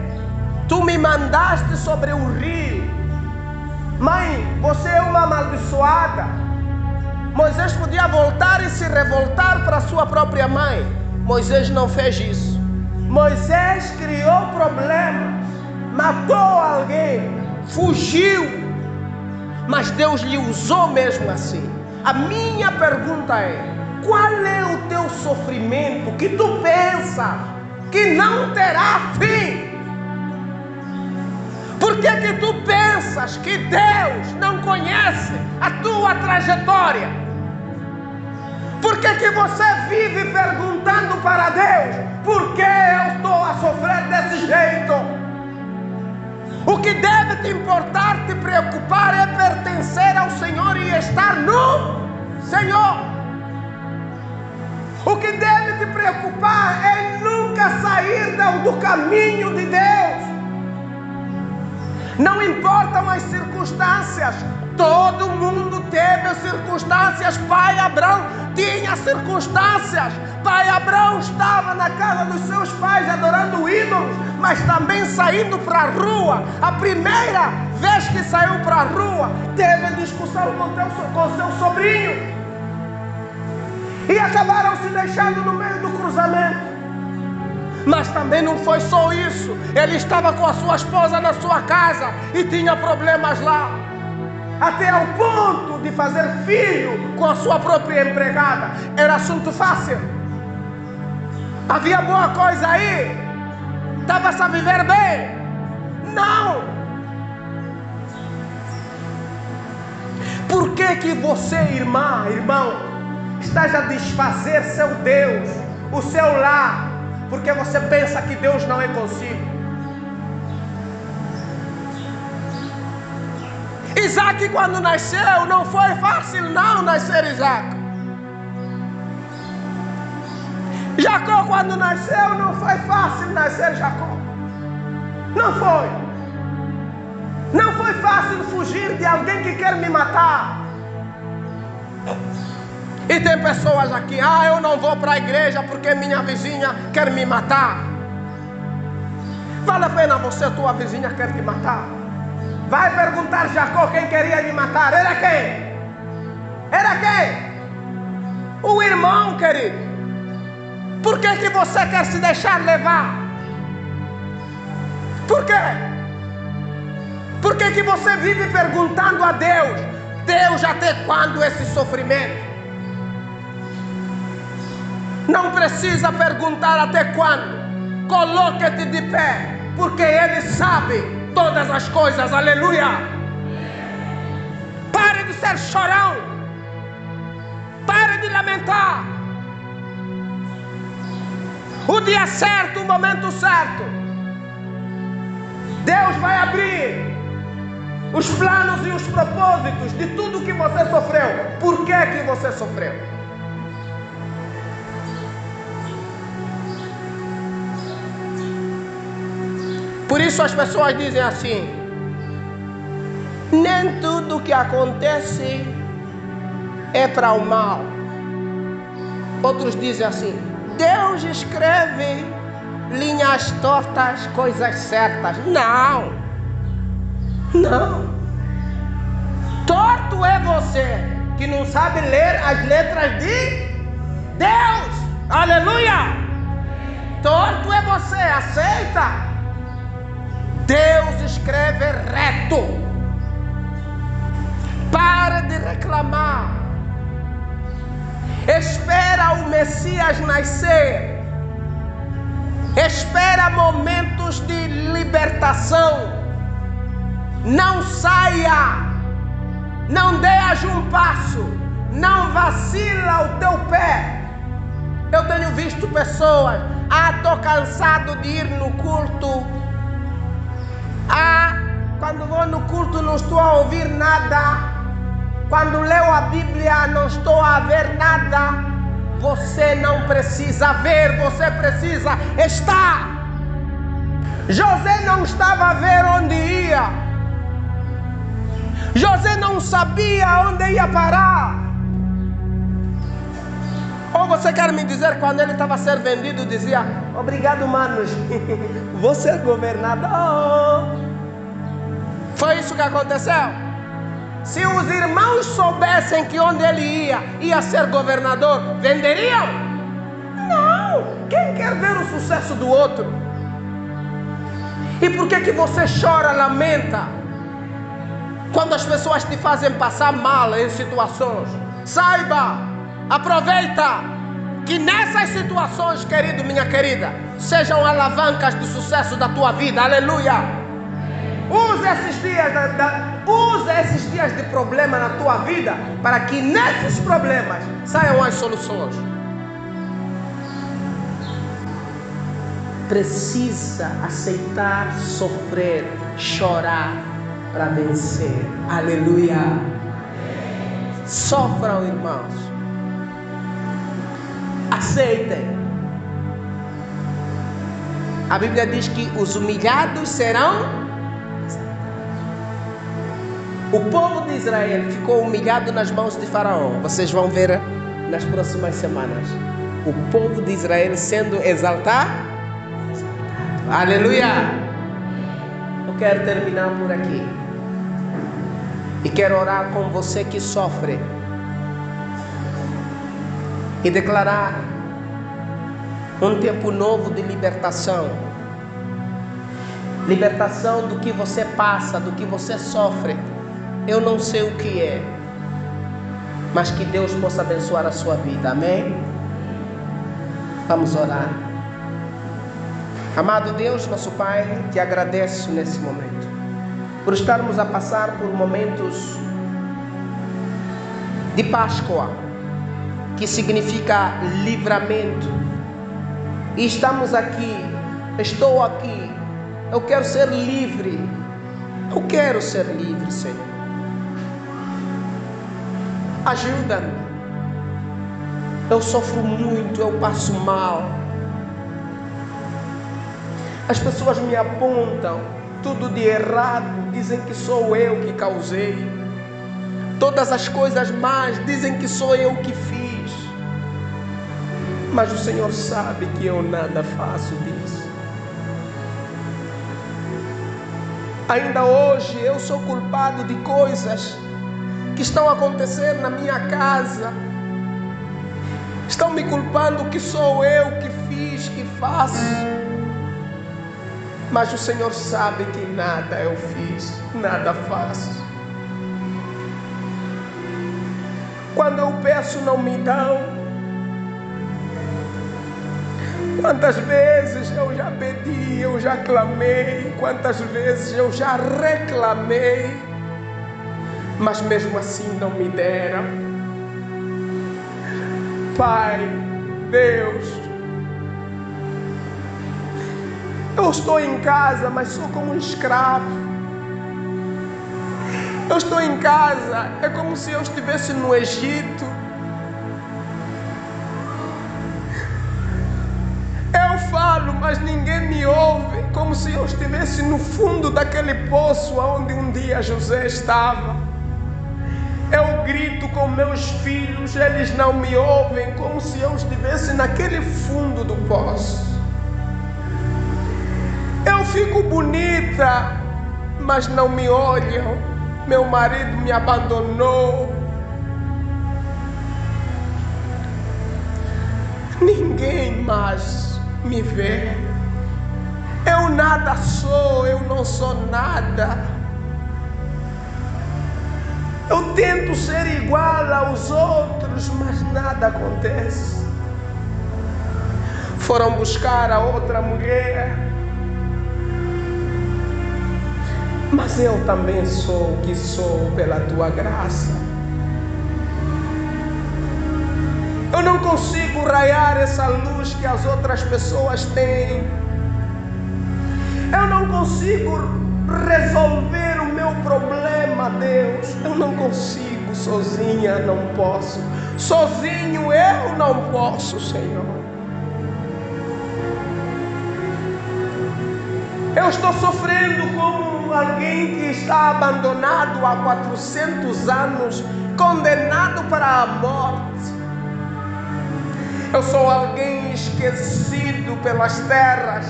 Tu me mandaste sobre o rio. Mãe, você é uma amaldiçoada. Moisés podia voltar e se revoltar para sua própria mãe. Moisés não fez isso. Moisés criou problemas, matou alguém, fugiu, mas Deus lhe usou mesmo assim. A minha pergunta é, qual é o teu sofrimento que tu pensas que não terá fim? Por que tu pensas que Deus não conhece a tua trajetória? Por que você vive perguntando para Deus, por que eu estou a sofrer desse jeito? O que deve te importar, te preocupar é pertencer ao Senhor e estar no Senhor. O que deve te preocupar é nunca sair do caminho de Deus. Não importam as circunstâncias. Todo mundo teve circunstâncias. Pai Abraão tinha circunstâncias. Pai Abraão estava na casa dos seus pais adorando ídolos, mas também saindo para a rua. A primeira vez que saiu para a rua, teve discussão com seu sobrinho. E acabaram se deixando no meio do cruzamento. Mas também não foi só isso. Ele estava com a sua esposa na sua casa e tinha problemas lá. até ao ponto de fazer filho com a sua própria empregada. Era assunto fácil. Havia boa coisa aí. Estava-se a viver bem. Não. Por que você, irmão, estás a desfazer seu Deus, o seu lar, porque você pensa que Deus não é consigo? Isaac, quando nasceu, não foi fácil não nascer Isaac. Jacó, quando nasceu, não foi fácil nascer Jacó. Não foi. Não foi fácil fugir de alguém que quer me matar. E tem pessoas aqui, eu não vou para a igreja porque minha vizinha quer me matar. Vale a pena você, tua vizinha quer te matar? Vai perguntar Jacó quem queria lhe matar. Era quem? Era quem? O irmão, querido. Por que você quer se deixar levar? Por quê? Por que você vive perguntando a Deus? Deus, até quando esse sofrimento? Não precisa perguntar até quando. Coloque-te de pé, porque Ele sabe todas as coisas. Aleluia. Pare de ser chorão. Pare de lamentar. O dia certo, o momento certo, Deus vai abrir os planos e os propósitos de tudo que você sofreu. Por que você sofreu? Por isso as pessoas dizem assim: nem tudo que acontece é para o mal. Outros dizem assim: Deus escreve linhas tortas, coisas certas. Não. Não. Torto é você que não sabe ler as letras de Deus. Aleluia. Torto é você, aceita. Deus escreve reto. Para de reclamar. Espera o Messias nascer. Espera momentos de libertação. Não saia. Não dê um passo. Não vacila o teu pé. Eu tenho visto pessoas: estou cansado de ir no culto. Quando vou no culto não estou a ouvir nada. Quando leio a Bíblia não estou a ver nada. Você não precisa ver, você precisa estar. José não estava a ver onde ia. José não sabia onde ia parar. Ou você quer me dizer, quando ele estava a ser vendido, dizia: obrigado, manos, vou ser governador. Foi isso que aconteceu? Se os irmãos soubessem que onde ele ia ser governador, venderiam? Não. Quem quer ver o sucesso do outro? E por que você chora, lamenta, quando as pessoas te fazem passar mal em situações? Saiba, aproveita que nessas situações, querido, minha querida, sejam alavancas do sucesso da tua vida. Aleluia. Use esses dias de problema na tua vida, para que nesses problemas saiam as soluções. Precisa aceitar, sofrer, chorar para vencer. Aleluia. Sofram, irmãos. Aceitem. A Bíblia diz que os humilhados serão. O povo de Israel ficou humilhado nas mãos de Faraó. Vocês vão ver nas próximas semanas o povo de Israel sendo exaltado. Aleluia. Eu quero terminar por aqui e quero orar com você que sofre e declarar um tempo novo de libertação. Libertação do que você passa, do que você sofre. Eu não sei o que é, mas que Deus possa abençoar a sua vida. Amém? Vamos orar. Amado Deus, nosso Pai, te agradeço nesse momento por estarmos a passar por momentos de Páscoa, que significa livramento. E estamos aqui, estou aqui, eu quero ser livre. Eu quero ser livre, Senhor. Ajuda-me. Eu sofro muito, eu passo mal. As pessoas me apontam tudo de errado, dizem que sou eu que causei. Todas as coisas más dizem que sou eu que fiz. Mas o Senhor sabe que eu nada faço disso. Ainda hoje eu sou culpado de coisas que estão acontecendo na minha casa. Estão me culpando que sou eu que fiz, que faço. Mas o Senhor sabe que nada eu fiz, nada faço. Quando eu peço, não me dão. Quantas vezes eu já pedi, eu já clamei, quantas vezes eu já reclamei, mas mesmo assim não me deram. Pai, Deus, eu estou em casa, mas sou como um escravo. Eu estou em casa, é como se eu estivesse no Egito. Eu falo, mas ninguém me ouve, como se eu estivesse no fundo daquele poço onde um dia José estava. Eu grito com meus filhos, eles não me ouvem, como se eu estivesse naquele fundo do poço. Eu fico bonita, mas não me olham. Meu marido me abandonou. Ninguém mais me vê. Eu nada sou, eu não sou nada. Eu tento ser igual aos outros, mas nada acontece. Foram buscar a outra mulher, mas eu também sou o que sou pela tua graça. Eu não consigo raiar essa luz que as outras pessoas têm. Eu não consigo resolver o meu problema, Deus. Eu não consigo sozinha, não posso. Sozinho eu não posso, Senhor. Eu estou sofrendo como alguém que está abandonado há 400 anos, condenado para a morte. Eu sou alguém esquecido pelas terras,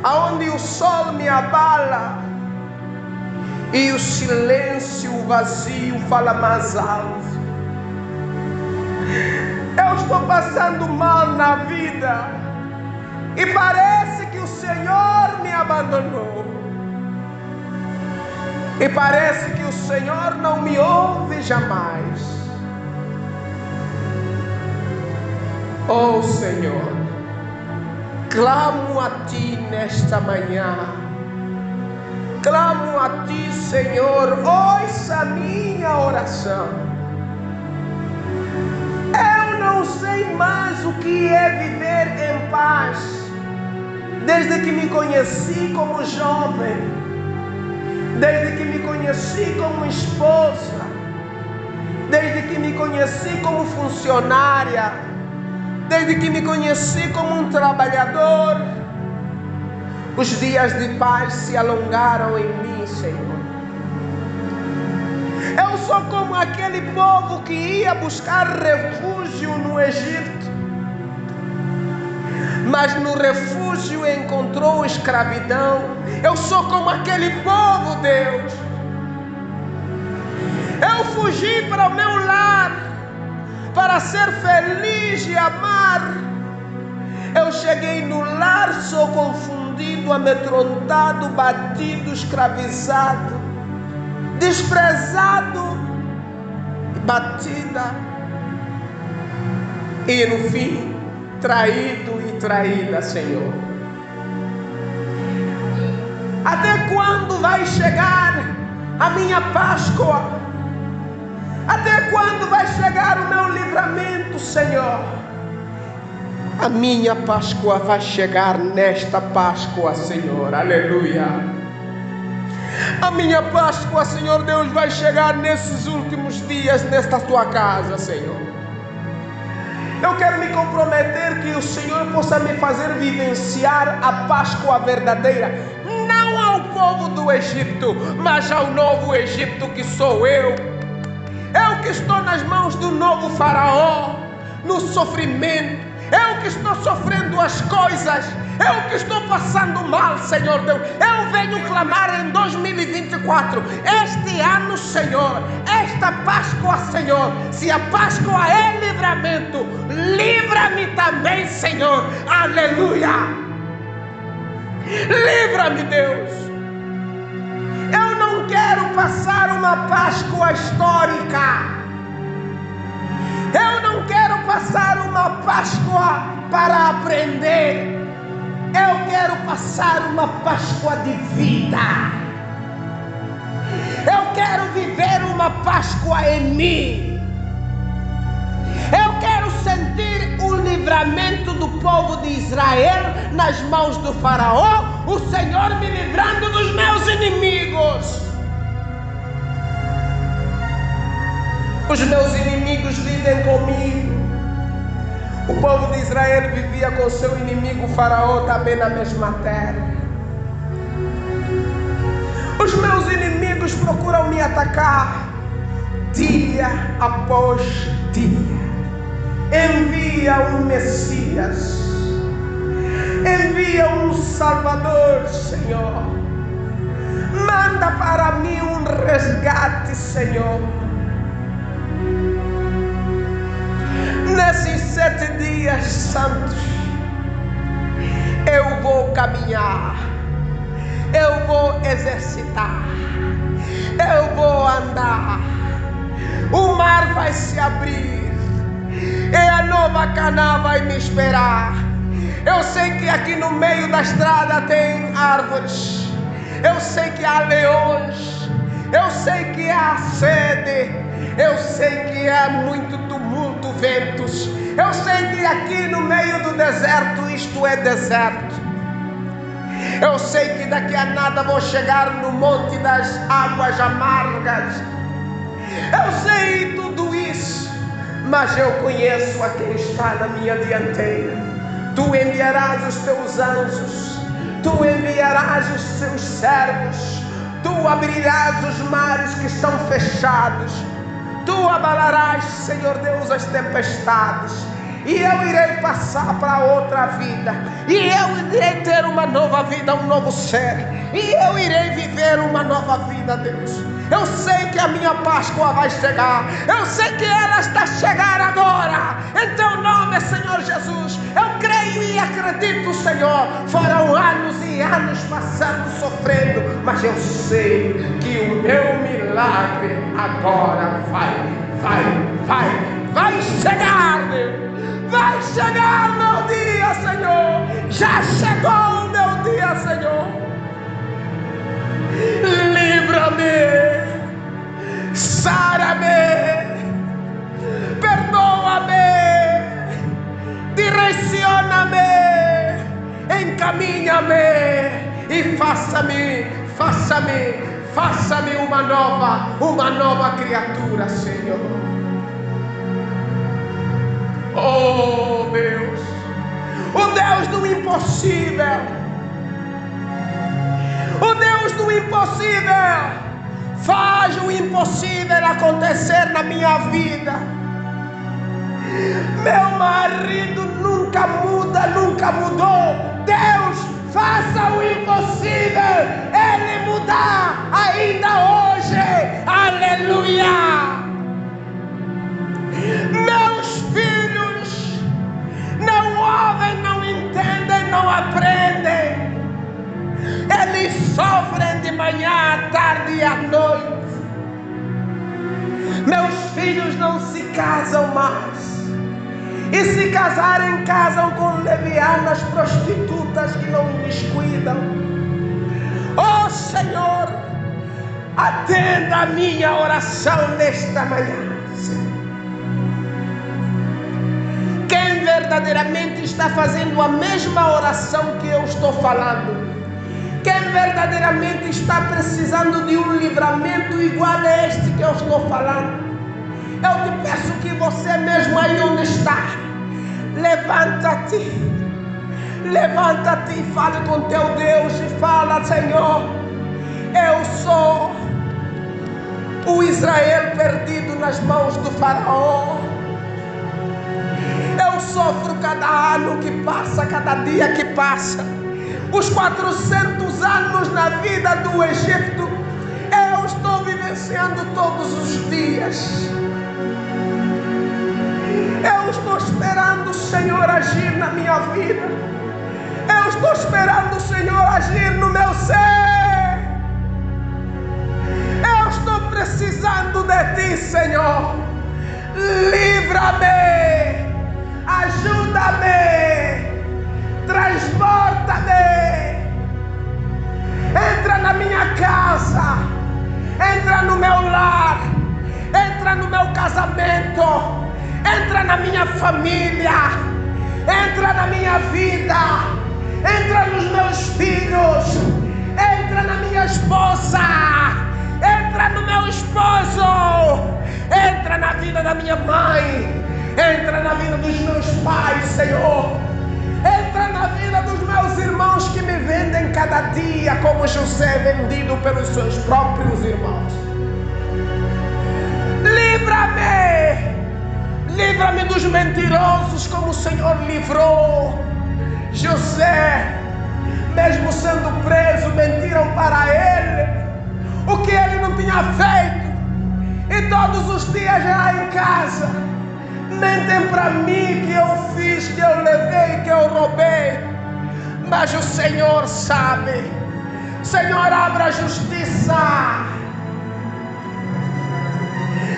aonde o sol me abala e o silêncio, o vazio fala mais alto. Eu estou passando mal na vida e parece que o Senhor me abandonou. E parece que o Senhor não me ouve jamais. Oh Senhor, clamo a Ti nesta manhã. Clamo a Ti, Senhor, ouça a minha oração. Eu não sei mais o que é viver em paz. Desde que me conheci como jovem, desde que me conheci como esposa, desde que me conheci como funcionária, desde que me conheci como um trabalhador, os dias de paz se alongaram em mim, Senhor. Eu sou como aquele povo que ia buscar refúgio no Egito, mas no refúgio encontrou escravidão. Eu sou como aquele povo, Deus. Eu fugi para o meu lar, para ser feliz e amar. Eu cheguei no lar, sou confundido, amedrontado, batido, escravizado. desprezado, batida e no fim traído e traída, Senhor. Até quando vai chegar a minha Páscoa? Até quando vai chegar o meu livramento, Senhor? A minha Páscoa vai chegar nesta Páscoa, Senhor. Aleluia. A minha Páscoa, Senhor Deus, vai chegar nesses últimos dias, nesta tua casa, Senhor. Eu quero me comprometer que o Senhor possa me fazer vivenciar a Páscoa verdadeira, não ao povo do Egito, mas ao novo Egito que sou eu. Eu que estou nas mãos do novo faraó, no sofrimento. Eu que estou sofrendo as coisas. Eu que estou passando mal, Senhor Deus. Eu venho clamar em 2024. Este ano, Senhor, esta Páscoa, Senhor. Se a Páscoa é livramento, livra-me também, Senhor. Aleluia. Livra-me, Deus. Eu não quero passar uma Páscoa histórica. Eu não quero passar uma Páscoa para aprender. Eu quero passar uma Páscoa de vida. Eu quero viver uma Páscoa em mim. Eu quero sentir o livramento do povo de Israel nas mãos do faraó, o Senhor me livrando dos meus inimigos. Os meus inimigos vivem comigo. O povo de Israel vivia com seu inimigo faraó também na mesma terra. Os meus inimigos procuram me atacar dia após dia. Envia um Messias, envia um Salvador, Senhor. Manda para mim um resgate, Senhor. Nesses 7 dias santos, eu vou caminhar, eu vou exercitar, eu vou andar. O mar vai se abrir e a nova Canaã vai me esperar. Eu sei que aqui no meio da estrada tem árvores, eu sei que há leões, eu sei que há sede, eu sei que há muito tumulto, ventos. Eu sei que aqui no meio do deserto isto é deserto. Eu sei que daqui a nada vou chegar no monte das águas amargas. Eu sei tudo isso, mas eu conheço a quem está na minha dianteira. Tu enviarás os teus anjos, tu enviarás os teus servos, tu abrirás os mares que estão fechados. Tu abalarás, Senhor Deus, as tempestades. E eu irei passar para outra vida. E eu irei ter uma nova vida, um novo ser. E eu irei viver uma nova vida, Deus. Eu sei que a minha Páscoa vai chegar. Eu sei que ela está a chegar agora. Em teu nome, Senhor Jesus, eu creio e acredito, Senhor. Foram anos e anos passando sofrendo, mas eu sei que o meu milagre agora vai chegar, Deus. Vai chegar o meu dia, Senhor. Já chegou o meu dia, Senhor. Livra-me, sara-me, perdoa-me, direciona-me, encaminha-me e faça-me uma nova criatura, Senhor. Oh Deus, o Deus do impossível, o Deus do impossível, faz o impossível acontecer na minha vida. Meu marido nunca muda, nunca mudou. Deus, faça o impossível ele mudar ainda hoje. Aleluia. Meus filhos não ouvem, não entendem, não aprendem. Eles sofrem de manhã, à tarde e à noite. Meus filhos não se casam mais. E se casarem, casam com levianas prostitutas que não lhes cuidam. Oh Senhor, atenda a minha oração nesta manhã. Quem verdadeiramente está fazendo a mesma oração que eu estou falando, quem verdadeiramente está precisando de um livramento igual a este que eu estou falando, eu te peço que você mesmo aí onde está, levanta-te e fale com teu Deus e fala: Senhor, eu sou o Israel perdido nas mãos do faraó. Eu sofro cada ano que passa, cada dia que passa. Os 400 anos na vida do Egito, eu estou vivenciando todos os dias. Eu estou esperando o Senhor agir na minha vida. Eu estou esperando o Senhor agir no meu ser. Eu estou precisando de Ti, Senhor. Livra-me, ajuda-me, transporta-me. Entra na minha casa, entra no meu lar, entra no meu casamento, entra na minha família, entra na minha vida, entra nos meus filhos, entra na minha esposa, entra no meu esposo, entra na vida da minha mãe, entra na vida dos meus pais, Senhor, entra na vida dos meus irmãos que me vendem cada dia como José vendido pelos seus próprios irmãos. Livra-me dos mentirosos como o Senhor livrou José. Mesmo sendo preso, mentiram para ele o que ele não tinha feito. E todos os dias lá em casa mentem para mim que eu fiz, que eu levei, que eu roubei. Mas o Senhor sabe. Senhor, abra a justiça.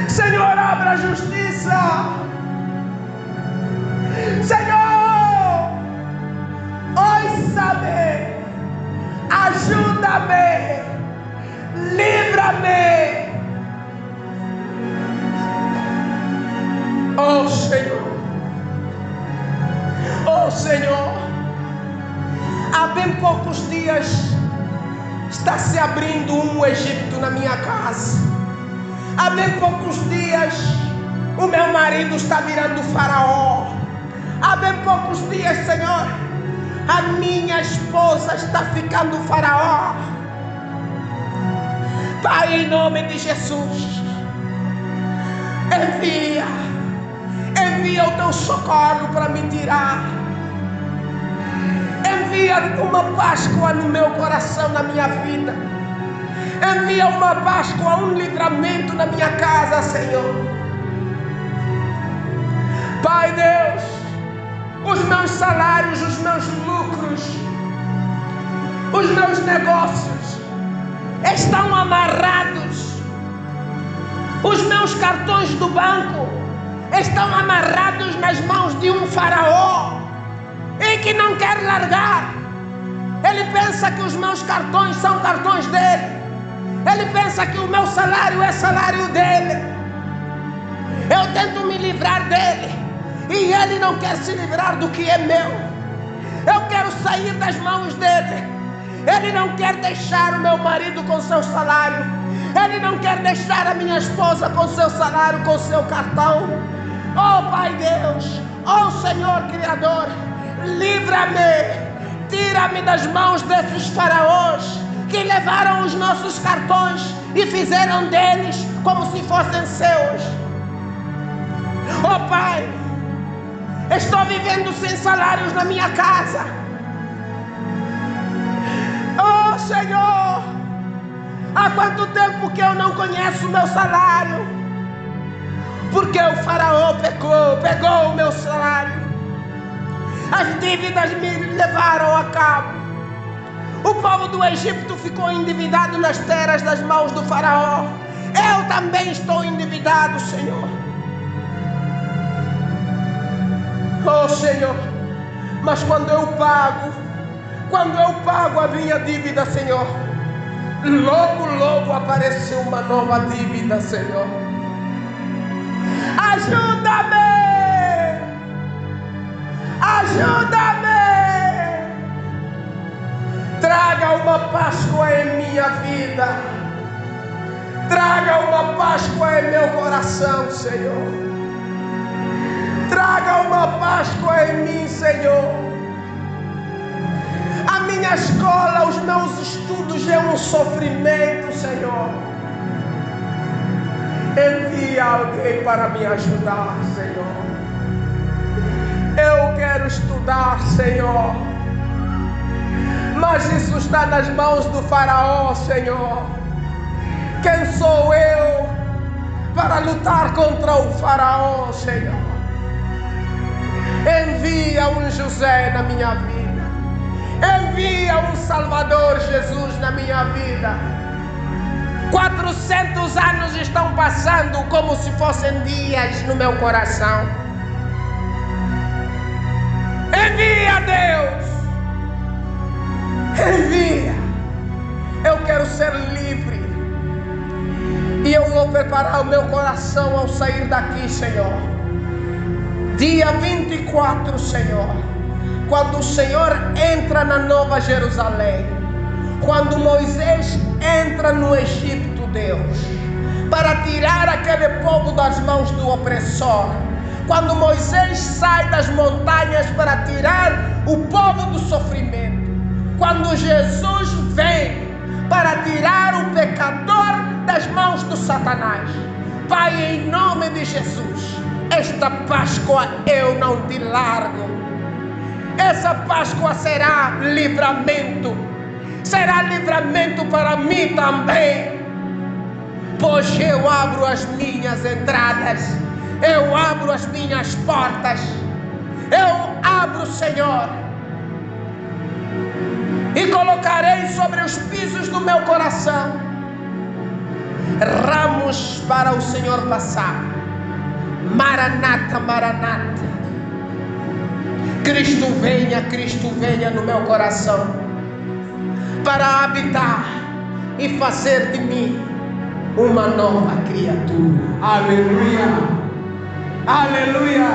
Senhor, abra a justiça. Senhor, ouça-me, ajuda-me, livra-me. Oh Senhor, há bem poucos dias está se abrindo um Egito na minha casa. Há bem poucos dias o meu marido está virando faraó. Há bem poucos dias, Senhor, a minha esposa está ficando faraó. Pai, em nome de Jesus, envia o teu socorro para me tirar. Envia uma Páscoa no meu coração, na minha vida. Envia uma Páscoa, um livramento na minha casa, Senhor. Pai Deus, os meus salários, os meus lucros, os meus negócios estão amarrados. Os meus cartões do banco estão amarrados nas mãos de um faraó e que não quer largar. Ele pensa que os meus cartões são cartões dele. Ele pensa que o meu salário é salário dele. Eu tento me livrar dele e ele não quer se livrar do que é meu. Eu quero sair das mãos dele. Ele não quer deixar o meu marido com seu salário. Ele não quer deixar a minha esposa com seu salário, com seu cartão. Oh Pai Deus, oh Senhor Criador, livra-me, tira-me das mãos desses faraós que levaram os nossos cartões e fizeram deles como se fossem seus. Oh Pai, estou vivendo sem salários na minha casa. Oh Senhor, há quanto tempo que eu não conheço o meu salário? Porque o faraó pegou o meu salário. As dívidas me levaram a cabo. O povo do Egito ficou endividado nas terras das mãos do faraó. Eu também estou endividado, Senhor. Oh, Senhor, mas quando eu pago a minha dívida, Senhor, logo apareceu uma nova dívida, Senhor. Ajuda-me! Traga uma Páscoa em minha vida. Traga uma Páscoa em meu coração, Senhor. Traga uma Páscoa em mim, Senhor. A minha escola, os meus estudos é um sofrimento, Senhor. Envia alguém para me ajudar, Senhor. Eu quero estudar, Senhor. Mas isso está nas mãos do faraó, Senhor. Quem sou eu para lutar contra o faraó, Senhor? Envia um José na minha vida. Envia um Salvador Jesus na minha vida. 400 anos estão passando como se fossem dias no meu coração. Envia, Deus. Envia. Eu quero ser livre. E eu vou preparar o meu coração ao sair daqui, Senhor. Dia 24, Senhor, quando o Senhor entra na Nova Jerusalém, quando Moisés entra no Egito, Deus, para tirar aquele povo das mãos do opressor, quando Moisés sai das montanhas para tirar o povo do sofrimento, quando Jesus vem para tirar o pecador das mãos do Satanás, Pai, em nome de Jesus, esta Páscoa eu não te largo. Essa Páscoa será livramento para mim também, pois eu abro as minhas entradas, eu abro as minhas portas, eu abro, Senhor, e colocarei sobre os pisos do meu coração ramos para o Senhor passar. Maranata, Maranata. Cristo venha no meu coração para habitar e fazer de mim uma nova criatura. Aleluia, aleluia.